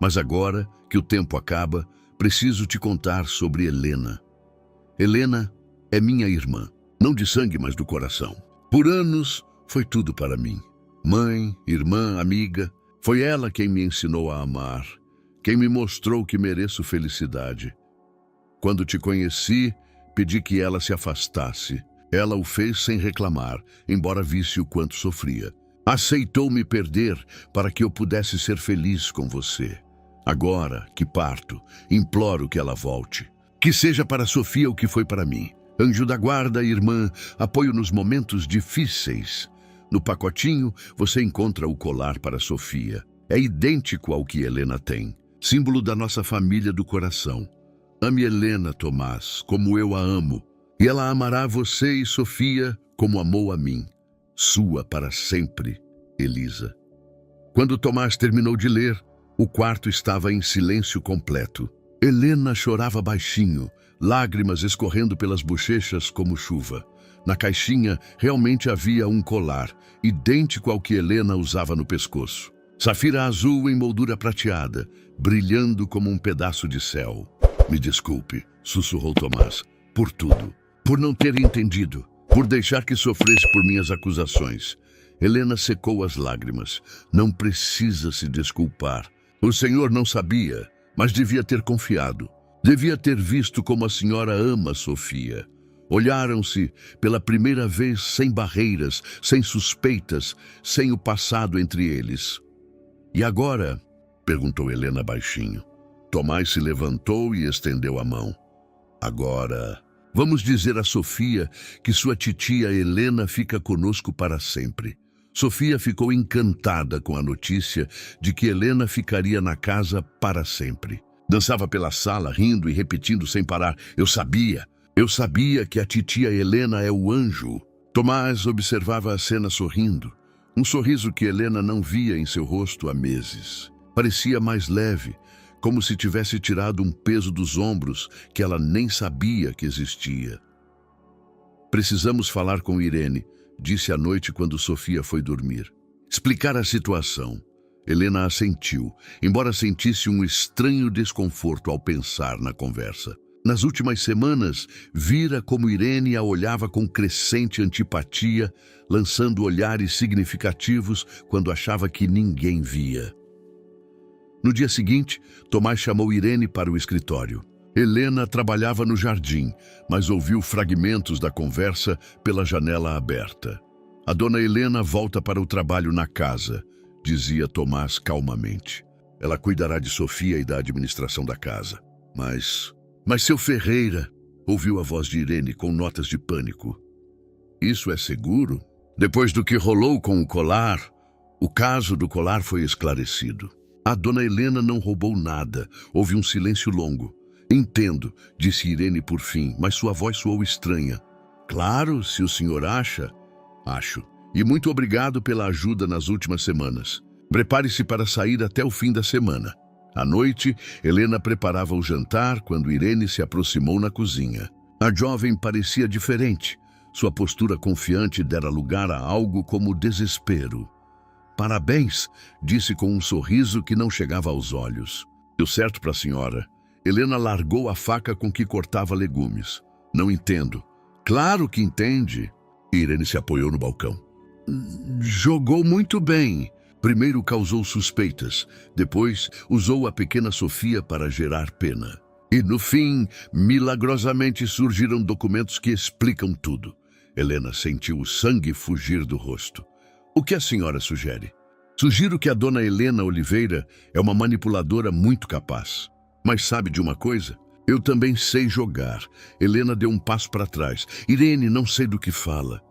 Mas agora que o tempo acaba, preciso te contar sobre Helena. Helena é minha irmã, não de sangue, mas do coração. Por anos, foi tudo para mim. Mãe, irmã, amiga, foi ela quem me ensinou a amar, quem me mostrou que mereço felicidade. Quando te conheci, pedi que ela se afastasse. Ela o fez sem reclamar, embora visse o quanto sofria. Aceitou me perder para que eu pudesse ser feliz com você. Agora que parto, imploro que ela volte. Que seja para Sofia o que foi para mim. Anjo da guarda, irmã, apoio nos momentos difíceis. No pacotinho, você encontra o colar para Sofia. É idêntico ao que Helena tem. Símbolo da nossa família do coração. Ame Helena, Tomás, como eu a amo. E ela amará você e Sofia como amou a mim. Sua para sempre, Elisa. Quando Tomás terminou de ler, o quarto estava em silêncio completo. Helena chorava baixinho, lágrimas escorrendo pelas bochechas como chuva. Na caixinha realmente havia um colar, idêntico ao que Helena usava no pescoço. Safira azul em moldura prateada, brilhando como um pedaço de céu. Me desculpe, sussurrou Tomás, por tudo. Por não ter entendido. Por deixar que sofresse por minhas acusações. Helena secou as lágrimas. Não precisa se desculpar. O senhor não sabia, mas devia ter confiado. Devia ter visto como a senhora ama Sofia. Olharam-se pela primeira vez sem barreiras, sem suspeitas, sem o passado entre eles. E agora? Perguntou Helena baixinho. Tomás se levantou e estendeu a mão. Agora, vamos dizer a Sofia que sua titia Helena fica conosco para sempre. Sofia ficou encantada com a notícia de que Helena ficaria na casa para sempre. Dançava pela sala, rindo e repetindo sem parar. Eu sabia que a titia Helena é o anjo. Tomás observava a cena sorrindo. Um sorriso que Helena não via em seu rosto há meses. Parecia mais leve, como se tivesse tirado um peso dos ombros que ela nem sabia que existia. Precisamos falar com Irene, disse à noite quando Sofia foi dormir. Explicar a situação. Helena assentiu, embora sentisse um estranho desconforto ao pensar na conversa. Nas últimas semanas, vira como Irene a olhava com crescente antipatia, lançando olhares significativos quando achava que ninguém via. No dia seguinte, Tomás chamou Irene para o escritório. Helena trabalhava no jardim, mas ouviu fragmentos da conversa pela janela aberta. A dona Helena volta para o trabalho na casa, dizia Tomás calmamente. Ela cuidará de Sofia e da administração da casa. Mas seu Ferreira, ouviu a voz de Irene com notas de pânico. Isso é seguro? Depois do que rolou com o colar, o caso do colar foi esclarecido. A dona Helena não roubou nada. Houve um silêncio longo. Entendo, disse Irene por fim, mas sua voz soou estranha. Claro, se o senhor acha. Acho. E muito obrigado pela ajuda nas últimas semanas. Prepare-se para sair até o fim da semana. À noite, Helena preparava o jantar quando Irene se aproximou na cozinha. A jovem parecia diferente. Sua postura confiante dera lugar a algo como desespero. Parabéns, disse com um sorriso que não chegava aos olhos. Deu certo para a senhora. Helena largou a faca com que cortava legumes. Não entendo. Claro que entende. Irene se apoiou no balcão. Jogou muito bem. Primeiro causou suspeitas, depois usou a pequena Sofia para gerar pena. E no fim, milagrosamente surgiram documentos que explicam tudo. Helena sentiu o sangue fugir do rosto. O que a senhora sugere? Sugiro que a dona Helena Oliveira é uma manipuladora muito capaz. Mas sabe de uma coisa? Eu também sei jogar. Helena deu um passo para trás. Irene, não sei do que fala.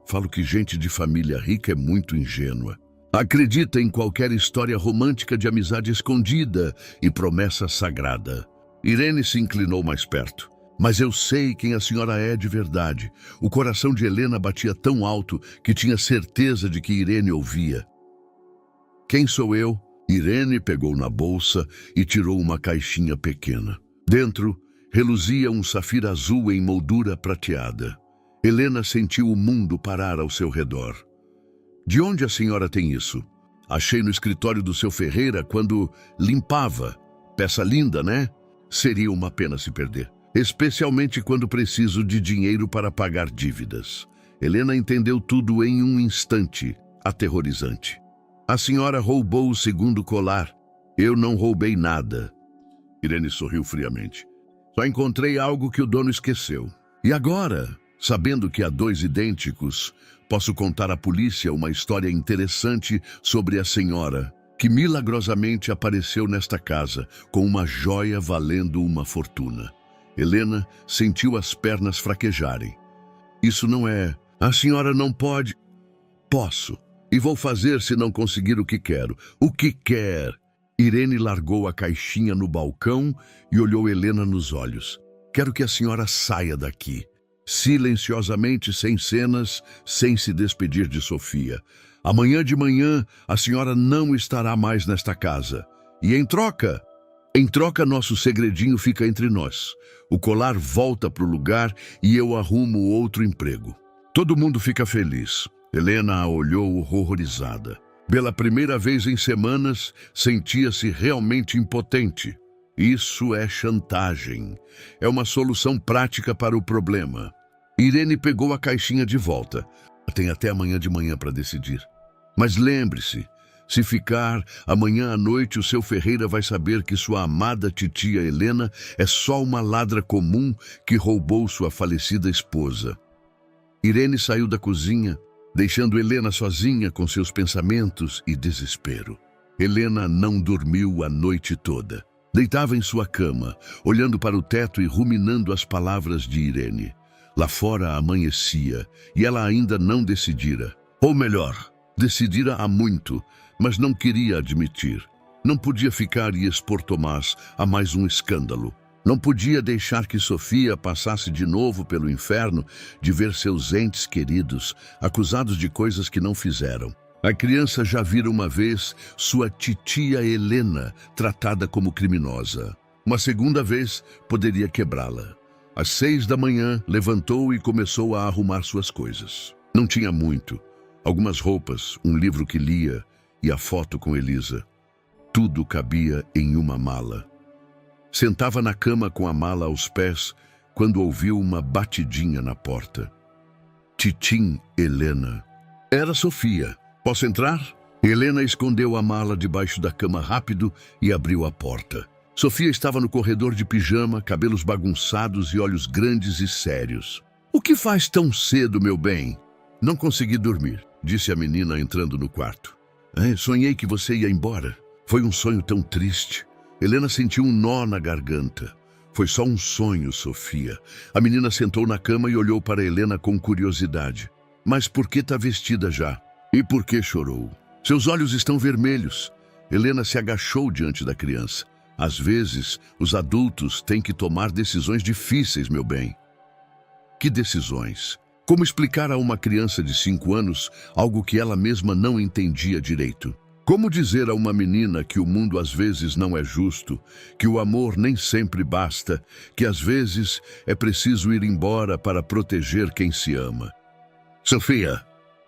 Falo que gente de família rica é muito ingênua. Acredita em qualquer história romântica de amizade escondida e promessa sagrada. Irene se inclinou mais perto. Mas eu sei quem a senhora é de verdade. O coração de Helena batia tão alto que tinha certeza de que Irene ouvia. Quem sou eu? Irene pegou na bolsa e tirou uma caixinha pequena. Dentro, reluzia um safira azul em moldura prateada. Helena sentiu o mundo parar ao seu redor. De onde a senhora tem isso? Achei no escritório do seu Ferreira quando limpava. Peça linda, né? Seria uma pena se perder. Especialmente quando preciso de dinheiro para pagar dívidas. Helena entendeu tudo em um instante, aterrorizante. A senhora roubou o segundo colar. Eu não roubei nada. Irene sorriu friamente. Só encontrei algo que o dono esqueceu. E agora, sabendo que há dois idênticos, posso contar à polícia uma história interessante sobre a senhora, que milagrosamente apareceu nesta casa, com uma joia valendo uma fortuna. Helena sentiu as pernas fraquejarem. Isso não é... A senhora não pode... Posso. E vou fazer se não conseguir o que quero. O que quer? Irene largou a caixinha no balcão e olhou Helena nos olhos. Quero que a senhora saia daqui. Silenciosamente, sem cenas, sem se despedir de Sofia. Amanhã de manhã, a senhora não estará mais nesta casa. E em troca, nosso segredinho fica entre nós. O colar volta para o lugar e eu arrumo outro emprego. Todo mundo fica feliz. Helena a olhou horrorizada. Pela primeira vez em semanas, sentia-se realmente impotente. Isso é chantagem. É uma solução prática para o problema. Irene pegou a caixinha de volta. Tem até amanhã de manhã para decidir. Mas lembre-se, se ficar, amanhã à noite o seu Ferreira vai saber que sua amada titia Helena é só uma ladra comum que roubou sua falecida esposa. Irene saiu da cozinha, deixando Helena sozinha com seus pensamentos e desespero. Helena não dormiu a noite toda. Deitava em sua cama, olhando para o teto e ruminando as palavras de Irene. Lá fora amanhecia e ela ainda não decidira. Ou melhor, decidira há muito, mas não queria admitir. Não podia ficar e expor Tomás a mais um escândalo. Não podia deixar que Sofia passasse de novo pelo inferno de ver seus entes queridos acusados de coisas que não fizeram. A criança já vira uma vez sua titia Helena tratada como criminosa. Uma segunda vez poderia quebrá-la. Às 6 da manhã, levantou e começou a arrumar suas coisas. Não tinha muito. Algumas roupas, um livro que lia e a foto com Elisa. Tudo cabia em uma mala. Sentava na cama com a mala aos pés quando ouviu uma batidinha na porta. Titim Helena. Era Sofia. Posso entrar? Helena escondeu a mala debaixo da cama rápido e abriu a porta. Sofia estava no corredor de pijama, cabelos bagunçados e olhos grandes e sérios. O que faz tão cedo, meu bem? Não consegui dormir, disse a menina entrando no quarto. Sonhei que você ia embora. Foi um sonho tão triste. Helena sentiu um nó na garganta. Foi só um sonho, Sofia. A menina sentou na cama e olhou para Helena com curiosidade. Mas por que está vestida já? E por que chorou? Seus olhos estão vermelhos. Helena se agachou diante da criança. Às vezes, os adultos têm que tomar decisões difíceis, meu bem. Que decisões? Como explicar a uma criança de 5 anos algo que ela mesma não entendia direito? Como dizer a uma menina que o mundo às vezes não é justo, que o amor nem sempre basta, que às vezes é preciso ir embora para proteger quem se ama? Sofia,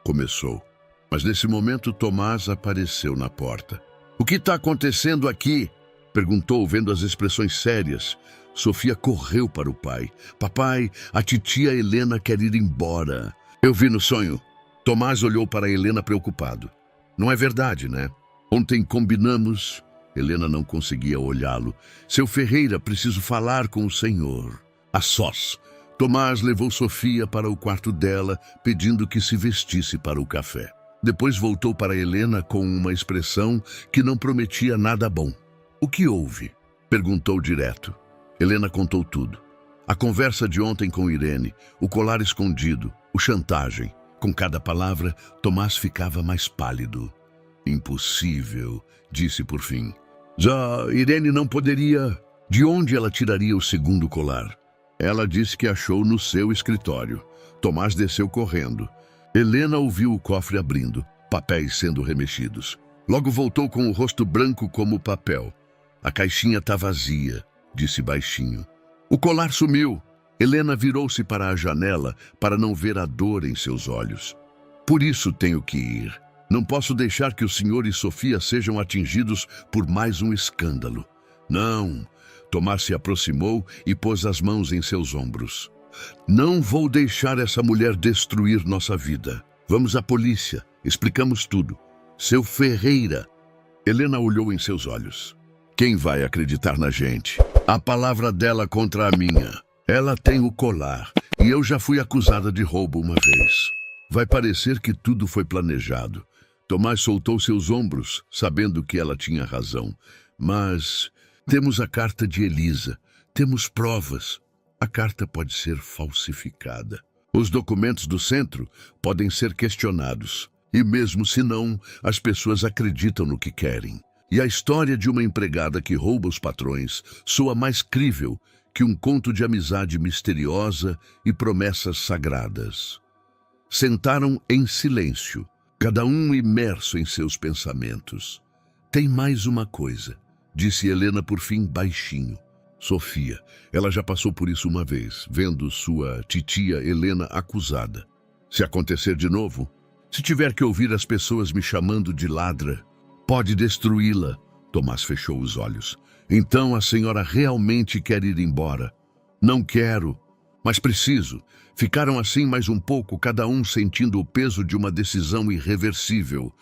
começou. Mas nesse momento Tomás apareceu na porta. O que está acontecendo aqui? Perguntou, vendo as expressões sérias. Sofia correu para o pai. Papai, a titia Helena quer ir embora. Eu vi no sonho. Tomás olhou para Helena preocupado. Não é verdade, né? Ontem combinamos. Helena não conseguia olhá-lo. Seu Ferreira, preciso falar com o senhor. A sós. Tomás levou Sofia para o quarto dela, pedindo que se vestisse para o café. Depois voltou para Helena com uma expressão que não prometia nada bom. O que houve? Perguntou direto. Helena contou tudo. A conversa de ontem com Irene, o colar escondido, o chantagem. Com cada palavra, Tomás ficava mais pálido. Impossível, disse por fim. Já Irene não poderia... De onde ela tiraria o segundo colar? Ela disse que achou no seu escritório. Tomás desceu correndo. Helena ouviu o cofre abrindo, papéis sendo remexidos. Logo voltou com o rosto branco como papel. A caixinha está vazia, disse baixinho. O colar sumiu. Helena virou-se para a janela para não ver a dor em seus olhos. Por isso tenho que ir. Não posso deixar que o senhor e Sofia sejam atingidos por mais um escândalo. Não. Tomás se aproximou e pôs as mãos em seus ombros. Não vou deixar essa mulher destruir nossa vida. Vamos à polícia. Explicamos tudo. Seu Ferreira. Helena olhou em seus olhos. Quem vai acreditar na gente? A palavra dela contra a minha. Ela tem o colar e eu já fui acusada de roubo uma vez. Vai parecer que tudo foi planejado. Tomás soltou seus ombros, sabendo que ela tinha razão. Mas temos a carta de Elisa. Temos provas. A carta pode ser falsificada. Os documentos do centro podem ser questionados. E mesmo se não, as pessoas acreditam no que querem. E a história de uma empregada que rouba os patrões soa mais crível que um conto de amizade misteriosa e promessas sagradas. Sentaram em silêncio, cada um imerso em seus pensamentos. Tem mais uma coisa, disse Helena por fim baixinho. Sofia, ela já passou por isso uma vez, vendo sua titia Helena acusada. Se acontecer de novo, Se tiver que ouvir as pessoas me chamando de ladra, pode destruí-la. Tomás fechou os olhos. Então a senhora realmente quer ir embora? Não quero, mas preciso. Ficaram assim mais um pouco, cada um sentindo o peso de uma decisão irreversível.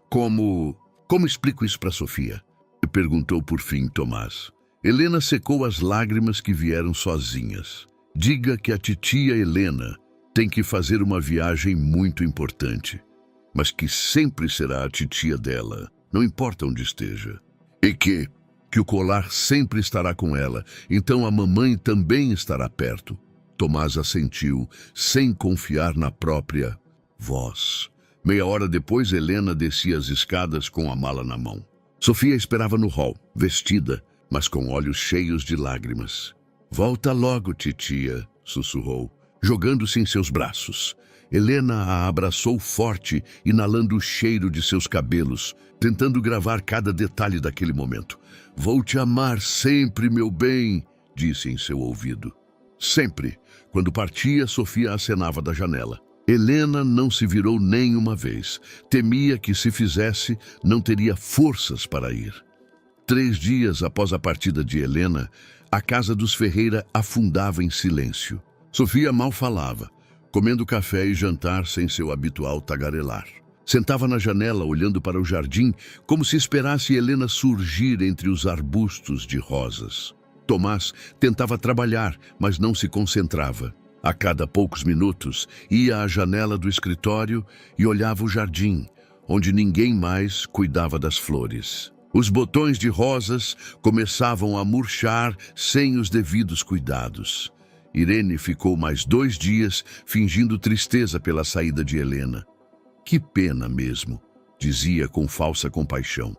Como explico isso para Sofia? Perguntou por fim Tomás. Helena secou as lágrimas que vieram sozinhas. Diga que a titia Helena tem que fazer uma viagem muito importante, mas que sempre será a titia dela, não importa onde esteja. E que o colar sempre estará com ela, então a mamãe também estará perto. Tomás assentiu, sem confiar na própria voz. Meia hora depois, Helena descia as escadas com a mala na mão. Sofia esperava no hall, vestida, mas com olhos cheios de lágrimas. Volta logo, titia, sussurrou, jogando-se em seus braços. Helena a abraçou forte, inalando o cheiro de seus cabelos, tentando gravar cada detalhe daquele momento. Vou te amar sempre, meu bem, disse em seu ouvido. Sempre. Quando partia, Sofia acenava da janela. Helena não se virou nem uma vez. Temia que, se fizesse, não teria forças para ir. 3 dias após a partida de Helena, a casa dos Ferreira afundava em silêncio. Sofia mal falava, comendo café e jantar sem seu habitual tagarelar. Sentava na janela, olhando para o jardim, como se esperasse Helena surgir entre os arbustos de rosas. Tomás tentava trabalhar, mas não se concentrava. A cada poucos minutos, ia à janela do escritório e olhava o jardim, onde ninguém mais cuidava das flores. Os botões de rosas começavam a murchar sem os devidos cuidados. Irene ficou mais 2 dias fingindo tristeza pela saída de Helena. Que pena mesmo, dizia com falsa compaixão.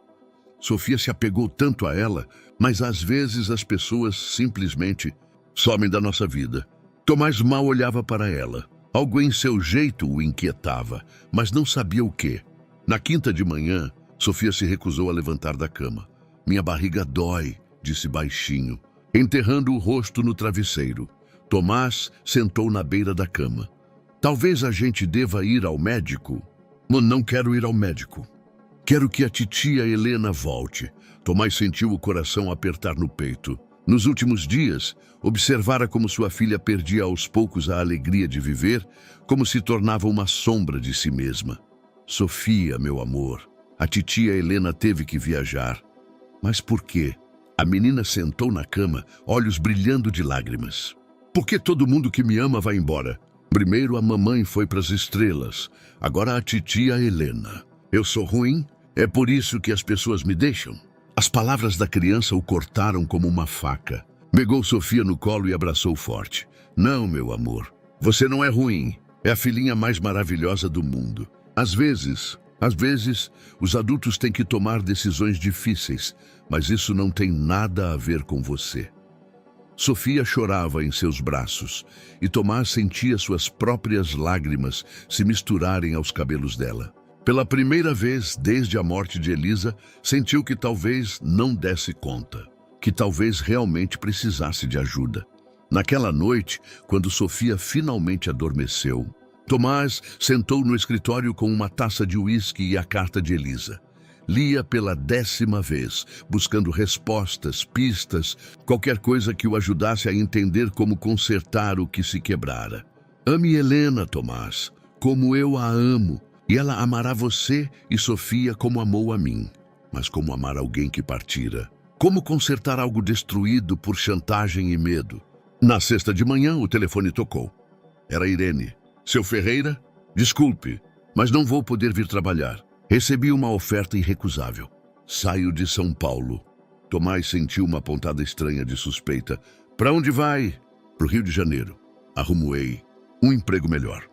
Sofia se apegou tanto a ela, mas às vezes as pessoas simplesmente somem da nossa vida. Tomás mal olhava para ela. Algo em seu jeito o inquietava, mas não sabia o quê. Na quinta de manhã, Sofia se recusou a levantar da cama. Minha barriga dói, disse baixinho, enterrando o rosto no travesseiro. Tomás sentou na beira da cama. Talvez a gente deva ir ao médico. Não quero ir ao médico. Quero que a titia Helena volte. Tomás sentiu o coração apertar no peito. Nos últimos dias, observara como sua filha perdia aos poucos a alegria de viver, como se tornava uma sombra de si mesma. Sofia, meu amor, a titia Helena teve que viajar. Mas por quê? A menina sentou na cama, olhos brilhando de lágrimas. Por que todo mundo que me ama vai embora? Primeiro a mamãe foi para as estrelas, agora a titia Helena. Eu sou ruim? É por isso que as pessoas me deixam? As palavras da criança o cortaram como uma faca. Pegou Sofia no colo e abraçou forte. Não, meu amor, você não é ruim. É a filhinha mais maravilhosa do mundo. Às vezes, os adultos têm que tomar decisões difíceis, mas isso não tem nada a ver com você. Sofia chorava em seus braços e Tomás sentia suas próprias lágrimas se misturarem aos cabelos dela. Pela primeira vez desde a morte de Elisa, sentiu que talvez não desse conta, que talvez realmente precisasse de ajuda. Naquela noite, quando Sofia finalmente adormeceu, Tomás sentou no escritório com uma taça de uísque e a carta de Elisa. Lia pela 10ª vez, buscando respostas, pistas, qualquer coisa que o ajudasse a entender como consertar o que se quebrara. Ame Helena, Tomás, como eu a amo, e ela amará você e Sofia como amou a mim. Mas como amar alguém que partira? Como consertar algo destruído por chantagem e medo? Na sexta de manhã, o telefone tocou. Era Irene. Seu Ferreira? Desculpe, mas não vou poder vir trabalhar. Recebi uma oferta irrecusável. Saio de São Paulo. Tomás sentiu uma pontada estranha de suspeita. Para onde vai? Para o Rio de Janeiro. Arrumoei um emprego melhor.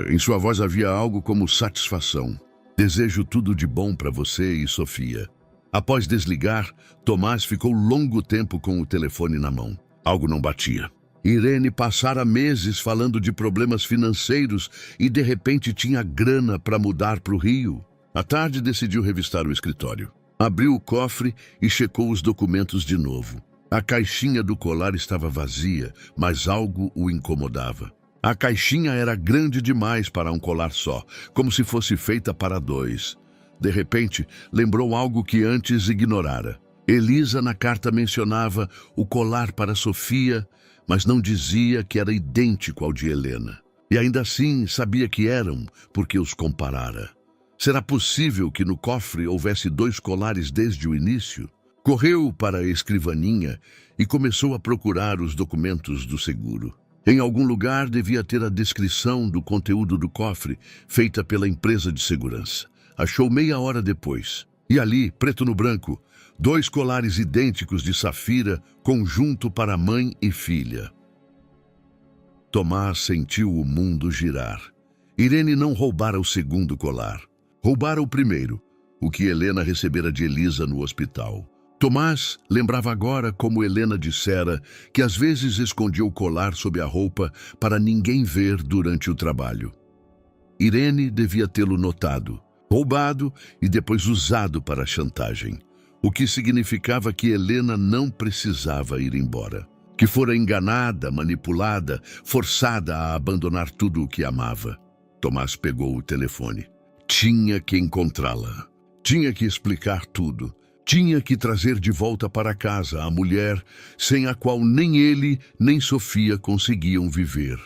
Em sua voz havia algo como satisfação. Desejo tudo de bom para você e Sofia. Após desligar, Tomás ficou longo tempo com o telefone na mão. Algo não batia. Irene passara meses falando de problemas financeiros e de repente tinha grana para mudar para o Rio. À tarde decidiu revistar o escritório. Abriu o cofre e checou os documentos de novo. A caixinha do colar estava vazia, mas algo o incomodava. A caixinha era grande demais para um colar só, como se fosse feita para dois. De repente, lembrou algo que antes ignorara. Elisa na carta mencionava o colar para Sofia, mas não dizia que era idêntico ao de Helena. E ainda assim sabia que eram, porque os comparara. Será possível que no cofre houvesse 2 colares desde o início? Correu para a escrivaninha e começou a procurar os documentos do seguro. Em algum lugar devia ter a descrição do conteúdo do cofre, feita pela empresa de segurança. Achou meia hora depois. E ali, preto no branco, 2 colares idênticos de safira, conjunto para mãe e filha. Tomás sentiu o mundo girar. Irene não roubara o segundo colar. Roubara o primeiro, o que Helena recebera de Elisa no hospital. Tomás lembrava agora como Helena dissera que às vezes escondia o colar sob a roupa para ninguém ver durante o trabalho. Irene devia tê-lo notado, roubado e depois usado para a chantagem, o que significava que Helena não precisava ir embora, que fora enganada, manipulada, forçada a abandonar tudo o que amava. Tomás pegou o telefone. Tinha que encontrá-la. Tinha que explicar tudo. Tinha que trazer de volta para casa a mulher sem a qual nem ele nem Sofia conseguiam viver.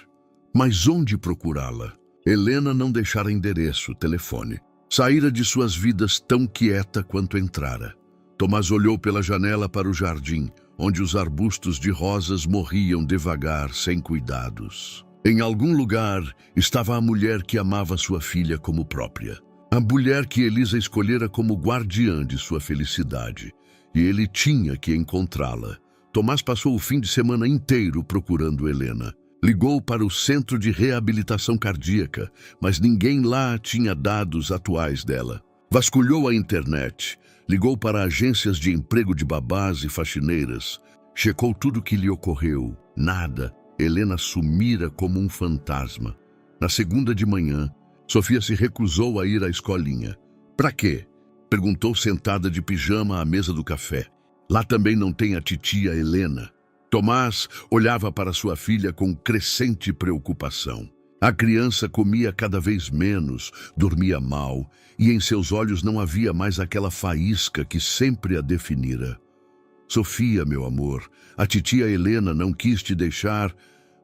Mas onde procurá-la? Helena não deixara endereço, telefone. Saíra de suas vidas tão quieta quanto entrara. Tomás olhou pela janela para o jardim, onde os arbustos de rosas morriam devagar, sem cuidados. Em algum lugar estava a mulher que amava sua filha como própria. A mulher que Elisa escolhera como guardiã de sua felicidade. E ele tinha que encontrá-la. Tomás passou o fim de semana inteiro procurando Helena. Ligou para o centro de reabilitação cardíaca, mas ninguém lá tinha dados atuais dela. Vasculhou a internet, ligou para agências de emprego de babás e faxineiras. Checou tudo o que lhe ocorreu. Nada. Helena sumira como um fantasma. Na segunda de manhã, Sofia se recusou a ir à escolinha. Pra quê? Perguntou sentada de pijama à mesa do café. Lá também não tem a titia Helena. Tomás olhava para sua filha com crescente preocupação. A criança comia cada vez menos, dormia mal, e em seus olhos não havia mais aquela faísca que sempre a definira. Sofia, meu amor, a titia Helena não quis te deixar,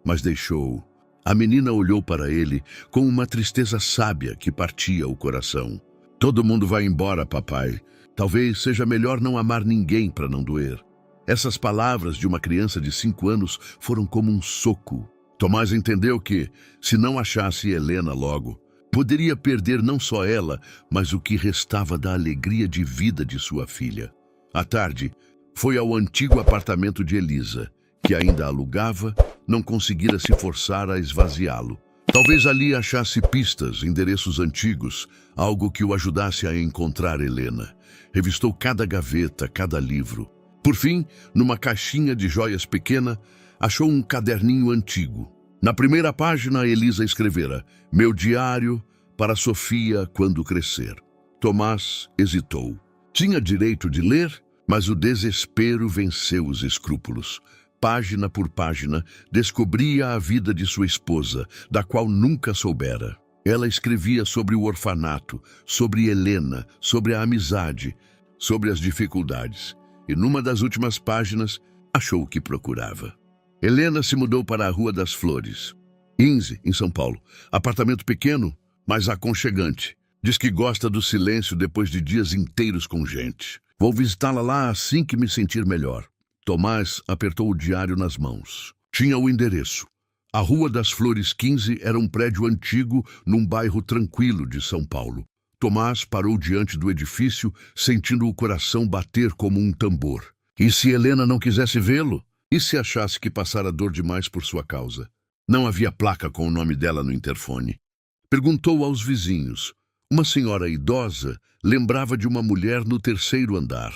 mas deixou. A menina olhou para ele com uma tristeza sábia que partia o coração. Todo mundo vai embora, papai. Talvez seja melhor não amar ninguém para não doer. Essas palavras de uma criança de 5 anos foram como um soco. Tomás entendeu que, se não achasse Helena logo, poderia perder não só ela, mas o que restava da alegria de vida de sua filha. À tarde, foi ao antigo apartamento de Elisa, que ainda alugava, não conseguira se forçar a esvaziá-lo. Talvez ali achasse pistas, endereços antigos, algo que o ajudasse a encontrar Helena. Revistou cada gaveta, cada livro. Por fim, numa caixinha de joias pequena, achou um caderninho antigo. Na primeira página, Elisa escrevera: "Meu diário para Sofia quando crescer." Tomás hesitou. Tinha direito de ler, mas o desespero venceu os escrúpulos. Página por página, descobria a vida de sua esposa, da qual nunca soubera. Ela escrevia sobre o orfanato, sobre Helena, sobre a amizade, sobre as dificuldades. E numa das últimas páginas, achou o que procurava. Helena se mudou para a Rua das Flores, 15, em São Paulo. Apartamento pequeno, mas aconchegante. Diz que gosta do silêncio depois de dias inteiros com gente. Vou visitá-la lá assim que me sentir melhor. Tomás apertou o diário nas mãos. Tinha o endereço. A Rua das Flores 15 era um prédio antigo num bairro tranquilo de São Paulo. Tomás parou diante do edifício, sentindo o coração bater como um tambor. E se Helena não quisesse vê-lo? E se achasse que passara dor demais por sua causa? Não havia placa com o nome dela no interfone. Perguntou aos vizinhos. Uma senhora idosa lembrava de uma mulher no 3º andar.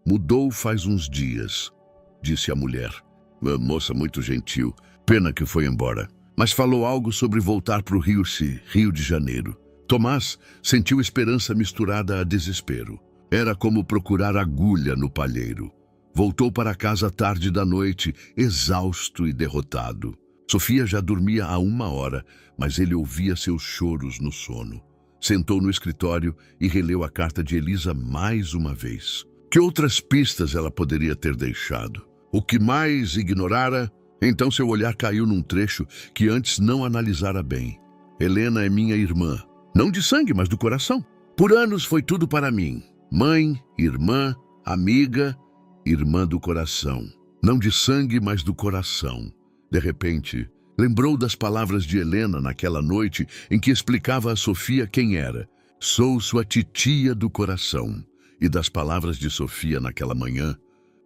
"Mudou faz uns dias", disse a mulher. Uma moça muito gentil. Pena que foi embora. Mas falou algo sobre voltar para o Rio de Janeiro. Tomás sentiu esperança misturada a desespero. Era como procurar agulha no palheiro. Voltou para casa tarde da noite, exausto e derrotado. Sofia já dormia há 1 hora, mas ele ouvia seus choros no sono. Sentou no escritório e releu a carta de Elisa mais uma vez. Que outras pistas ela poderia ter deixado? O que mais ignorara? Então seu olhar caiu num trecho que antes não analisara bem. Helena é minha irmã. Não de sangue, mas do coração. Por anos foi tudo para mim. Mãe, irmã, amiga, irmã do coração. Não de sangue, mas do coração. De repente, lembrou das palavras de Helena naquela noite em que explicava a Sofia quem era. Sou sua titia do coração. E das palavras de Sofia naquela manhã.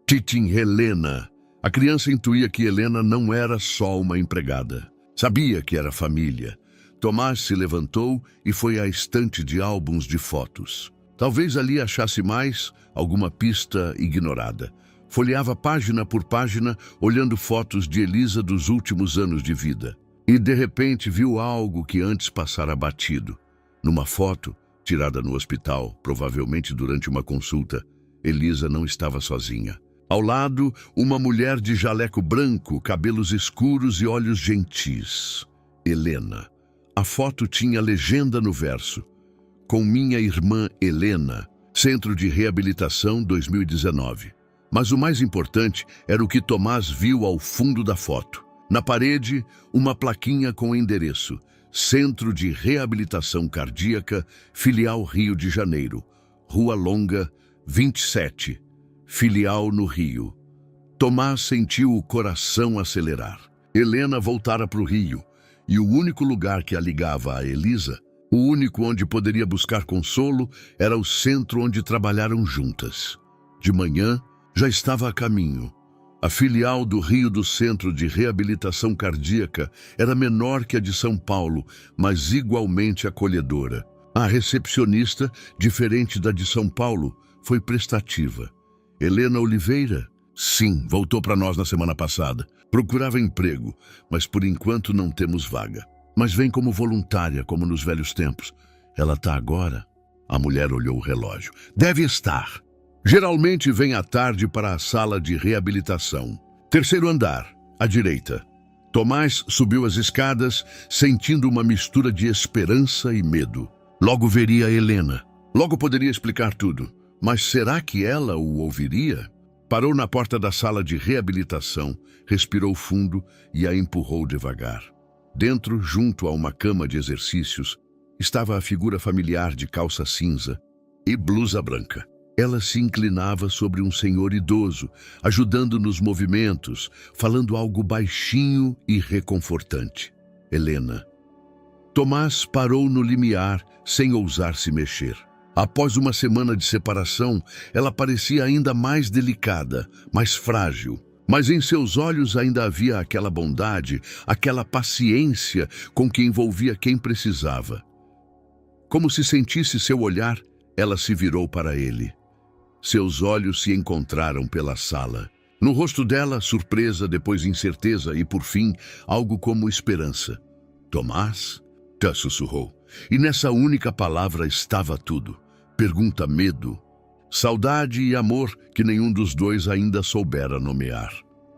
Titim Helena. A criança intuía que Helena não era só uma empregada. Sabia que era família. Tomás se levantou e foi à estante de álbuns de fotos. Talvez ali achasse mais alguma pista ignorada. Folheava página por página, olhando fotos de Elisa dos últimos anos de vida. E, de repente, viu algo que antes passara batido. Numa foto, tirada no hospital, provavelmente durante uma consulta, Elisa não estava sozinha. Ao lado, uma mulher de jaleco branco, cabelos escuros e olhos gentis. Helena. A foto tinha legenda no verso. Com minha irmã Helena, Centro de Reabilitação 2019. Mas o mais importante era o que Tomás viu ao fundo da foto. Na parede, uma plaquinha com o endereço. Centro de Reabilitação Cardíaca, Filial Rio de Janeiro. Rua Longa, 27. Filial no Rio. Tomás sentiu o coração acelerar. Helena voltara para o Rio. E o único lugar que a ligava a Elisa, o único onde poderia buscar consolo, era o centro onde trabalharam juntas. De manhã, já estava a caminho. A filial do Rio do Centro de Reabilitação Cardíaca era menor que a de São Paulo, mas igualmente acolhedora. A recepcionista, diferente da de São Paulo, foi prestativa. Helena Oliveira? Sim, voltou para nós na semana passada. Procurava emprego, mas por enquanto não temos vaga. Mas vem como voluntária, como nos velhos tempos. Ela está agora? A mulher olhou o relógio. Deve estar. Geralmente vem à tarde para a sala de reabilitação. 3º andar, à direita. Tomás subiu as escadas, sentindo uma mistura de esperança e medo. Logo veria Helena. Logo poderia explicar tudo. Mas será que ela o ouviria? Parou na porta da sala de reabilitação, respirou fundo e a empurrou devagar. Dentro, junto a uma cama de exercícios, estava a figura familiar de calça cinza e blusa branca. Ela se inclinava sobre um senhor idoso, ajudando nos movimentos, falando algo baixinho e reconfortante. Helena. Tomás parou no limiar, sem ousar se mexer. Após uma semana de separação, ela parecia ainda mais delicada, mais frágil. Mas em seus olhos ainda havia aquela bondade, aquela paciência com que envolvia quem precisava. Como se sentisse seu olhar, ela se virou para ele. Seus olhos se encontraram pela sala. No rosto dela, surpresa, depois incerteza e, por fim, algo como esperança. Tomás? Te sussurrou. E nessa única palavra estava tudo. Pergunta, medo, saudade e amor que nenhum dos dois ainda soubera nomear.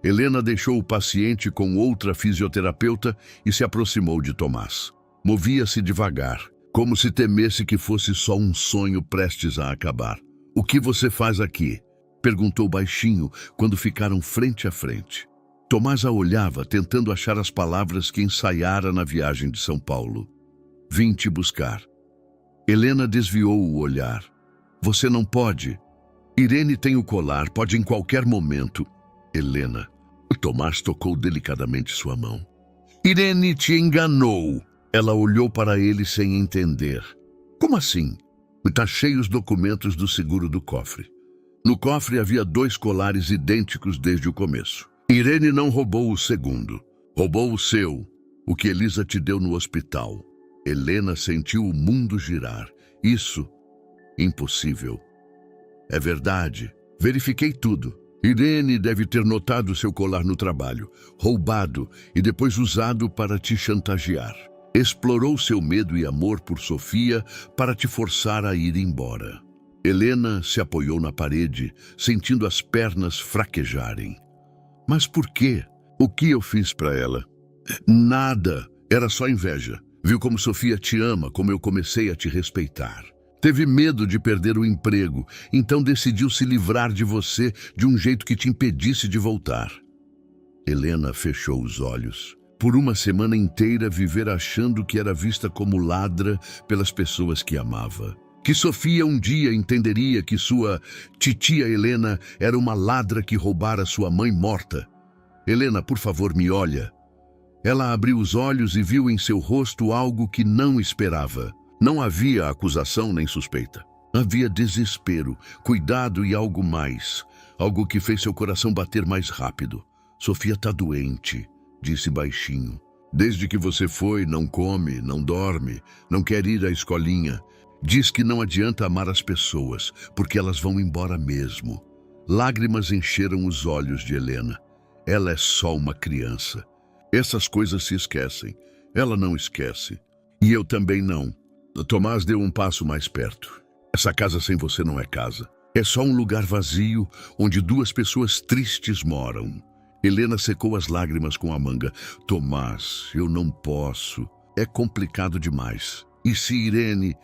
Helena deixou o paciente com outra fisioterapeuta e se aproximou de Tomás. Movia-se devagar, como se temesse que fosse só um sonho prestes a acabar. O que você faz aqui? Perguntou baixinho quando ficaram frente a frente. Tomás a olhava, tentando achar as palavras que ensaiara na viagem de São Paulo. Vim te buscar. Helena desviou o olhar. Você não pode. Irene tem o colar, pode em qualquer momento. Helena. Tomás tocou delicadamente sua mão. Irene te enganou. Ela olhou para ele sem entender. Como assim? Está cheio os documentos do seguro do cofre. No cofre havia 2 colares idênticos desde o começo. Irene não roubou o segundo. Roubou o seu, o que Elisa te deu no hospital. Helena sentiu o mundo girar. Isso, impossível. É verdade. Verifiquei tudo. Irene deve ter notado seu colar no trabalho, roubado e depois usado para te chantagear. Explorou seu medo e amor por Sofia para te forçar a ir embora. Helena se apoiou na parede, sentindo as pernas fraquejarem. Mas por quê? O que eu fiz para ela? Nada, era só inveja. Viu como Sofia te ama, como eu comecei a te respeitar. Teve medo de perder o emprego, então decidiu se livrar de você de um jeito que te impedisse de voltar. Helena fechou os olhos. Por uma semana inteira viver achando que era vista como ladra pelas pessoas que amava. Que Sofia um dia entenderia que sua titia Helena era uma ladra que roubara sua mãe morta. Helena, por favor, me olha. Ela abriu os olhos e viu em seu rosto algo que não esperava. Não havia acusação nem suspeita. Havia desespero, cuidado e algo mais. Algo que fez seu coração bater mais rápido. Sofia está doente, disse baixinho. Desde que você foi, não come, não dorme, não quer ir à escolinha. Diz que não adianta amar as pessoas, porque elas vão embora mesmo. Lágrimas encheram os olhos de Helena. Ela é só uma criança. Essas coisas se esquecem. Ela não esquece. E eu também não. Tomás deu um passo mais perto. Essa casa sem você não é casa. É só um lugar vazio onde duas pessoas tristes moram. Helena secou as lágrimas com a manga. Tomás, eu não posso. É complicado demais. E se Irene...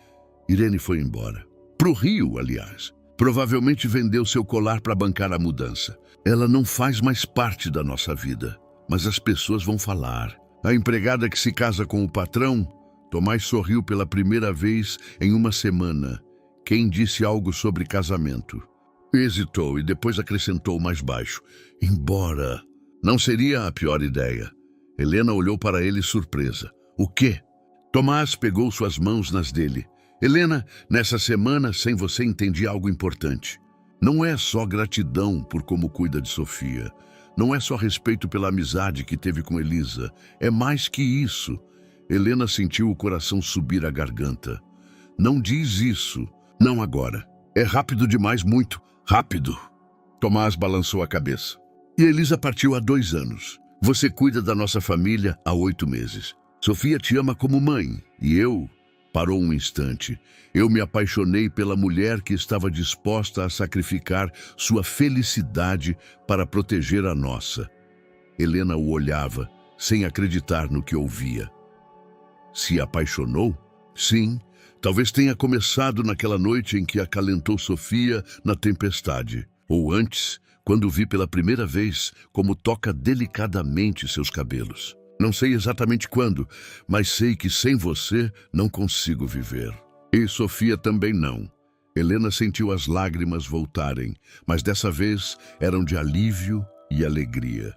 Irene foi embora. Pro Rio, aliás. Provavelmente vendeu seu colar para bancar a mudança. Ela não faz mais parte da nossa vida. Mas as pessoas vão falar. A empregada que se casa com o patrão... Tomás sorriu pela primeira vez em uma semana. Quem disse algo sobre casamento? Hesitou e depois acrescentou mais baixo. Embora. Não seria a pior ideia. Helena olhou para ele surpresa. O quê? Tomás pegou suas mãos nas dele. Helena, nessa semana, sem você, entendi algo importante. Não é só gratidão por como cuida de Sofia. Não é só respeito pela amizade que teve com Elisa. É mais que isso. Helena sentiu o coração subir à garganta. Não diz isso. Não agora. É rápido demais, muito rápido. Tomás balançou a cabeça. E Elisa partiu há 2 anos. Você cuida da nossa família há 8 meses. Sofia te ama como mãe. E eu... Parou um instante. Eu me apaixonei pela mulher que estava disposta a sacrificar sua felicidade para proteger a nossa. Helena o olhava, sem acreditar no que ouvia. Se apaixonou? Sim, talvez tenha começado naquela noite em que acalentou Sofia na tempestade. Ou antes, quando vi pela primeira vez como toca delicadamente seus cabelos. Não sei exatamente quando, mas sei que sem você não consigo viver. E Sofia também não. Helena sentiu as lágrimas voltarem, mas dessa vez eram de alívio e alegria.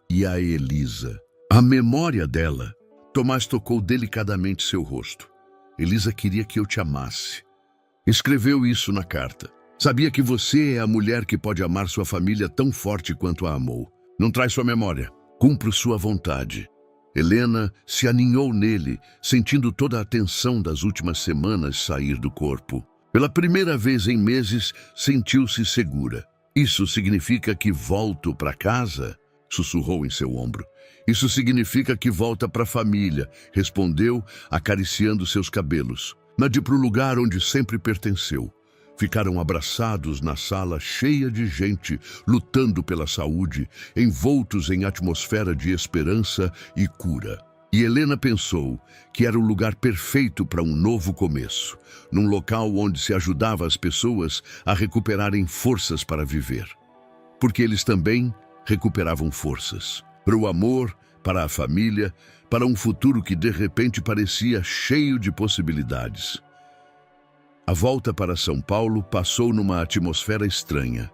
E a Elisa, a memória dela. Tomás tocou delicadamente seu rosto. Elisa queria que eu te amasse. Escreveu isso na carta. Sabia que você é a mulher que pode amar sua família tão forte quanto a amou. Não traz sua memória. Cumpro sua vontade. Helena se aninhou nele, sentindo toda a tensão das últimas semanas sair do corpo. Pela primeira vez em meses, sentiu-se segura. Isso significa que volto para casa? Sussurrou em seu ombro. Isso significa que volta para a família, respondeu, acariciando seus cabelos. Nade para o lugar onde sempre pertenceu. Ficaram abraçados na sala cheia de gente, lutando pela saúde, envoltos em atmosfera de esperança e cura. E Helena pensou que era o lugar perfeito para um novo começo, num local onde se ajudava as pessoas a recuperarem forças para viver. Porque eles também recuperavam forças. Para o amor, para a família, para um futuro que de repente parecia cheio de possibilidades. A volta para São Paulo passou numa atmosfera estranha,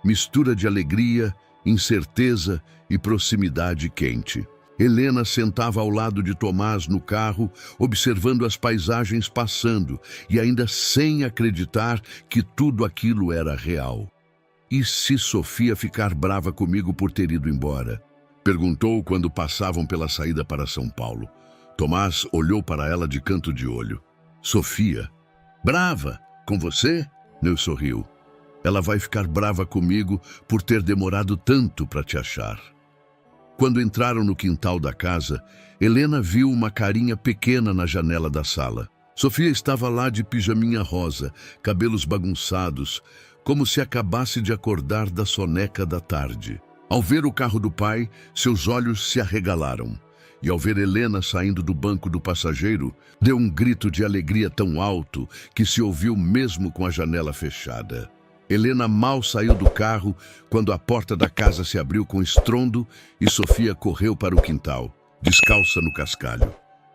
mistura de alegria, incerteza e proximidade quente. Helena sentava ao lado de Tomás no carro, observando as paisagens passando e ainda sem acreditar que tudo aquilo era real. E se Sofia ficar brava comigo por ter ido embora? Perguntou quando passavam pela saída para São Paulo. Tomás olhou para ela de canto de olho. Sofia? Brava? Com você? Neu sorriu. Ela vai ficar brava comigo por ter demorado tanto para te achar. Quando entraram no quintal da casa, Helena viu uma carinha pequena na janela da sala. Sofia estava lá de pijaminha rosa, cabelos bagunçados, como se acabasse de acordar da soneca da tarde. Ao ver o carro do pai, seus olhos se arregalaram. e ao ver Helena saindo do banco do passageiro, deu um grito de alegria tão alto que se ouviu mesmo com a janela fechada. Helena mal saiu do carro quando a porta da casa se abriu com estrondo e Sofia correu para o quintal, descalça no cascalho.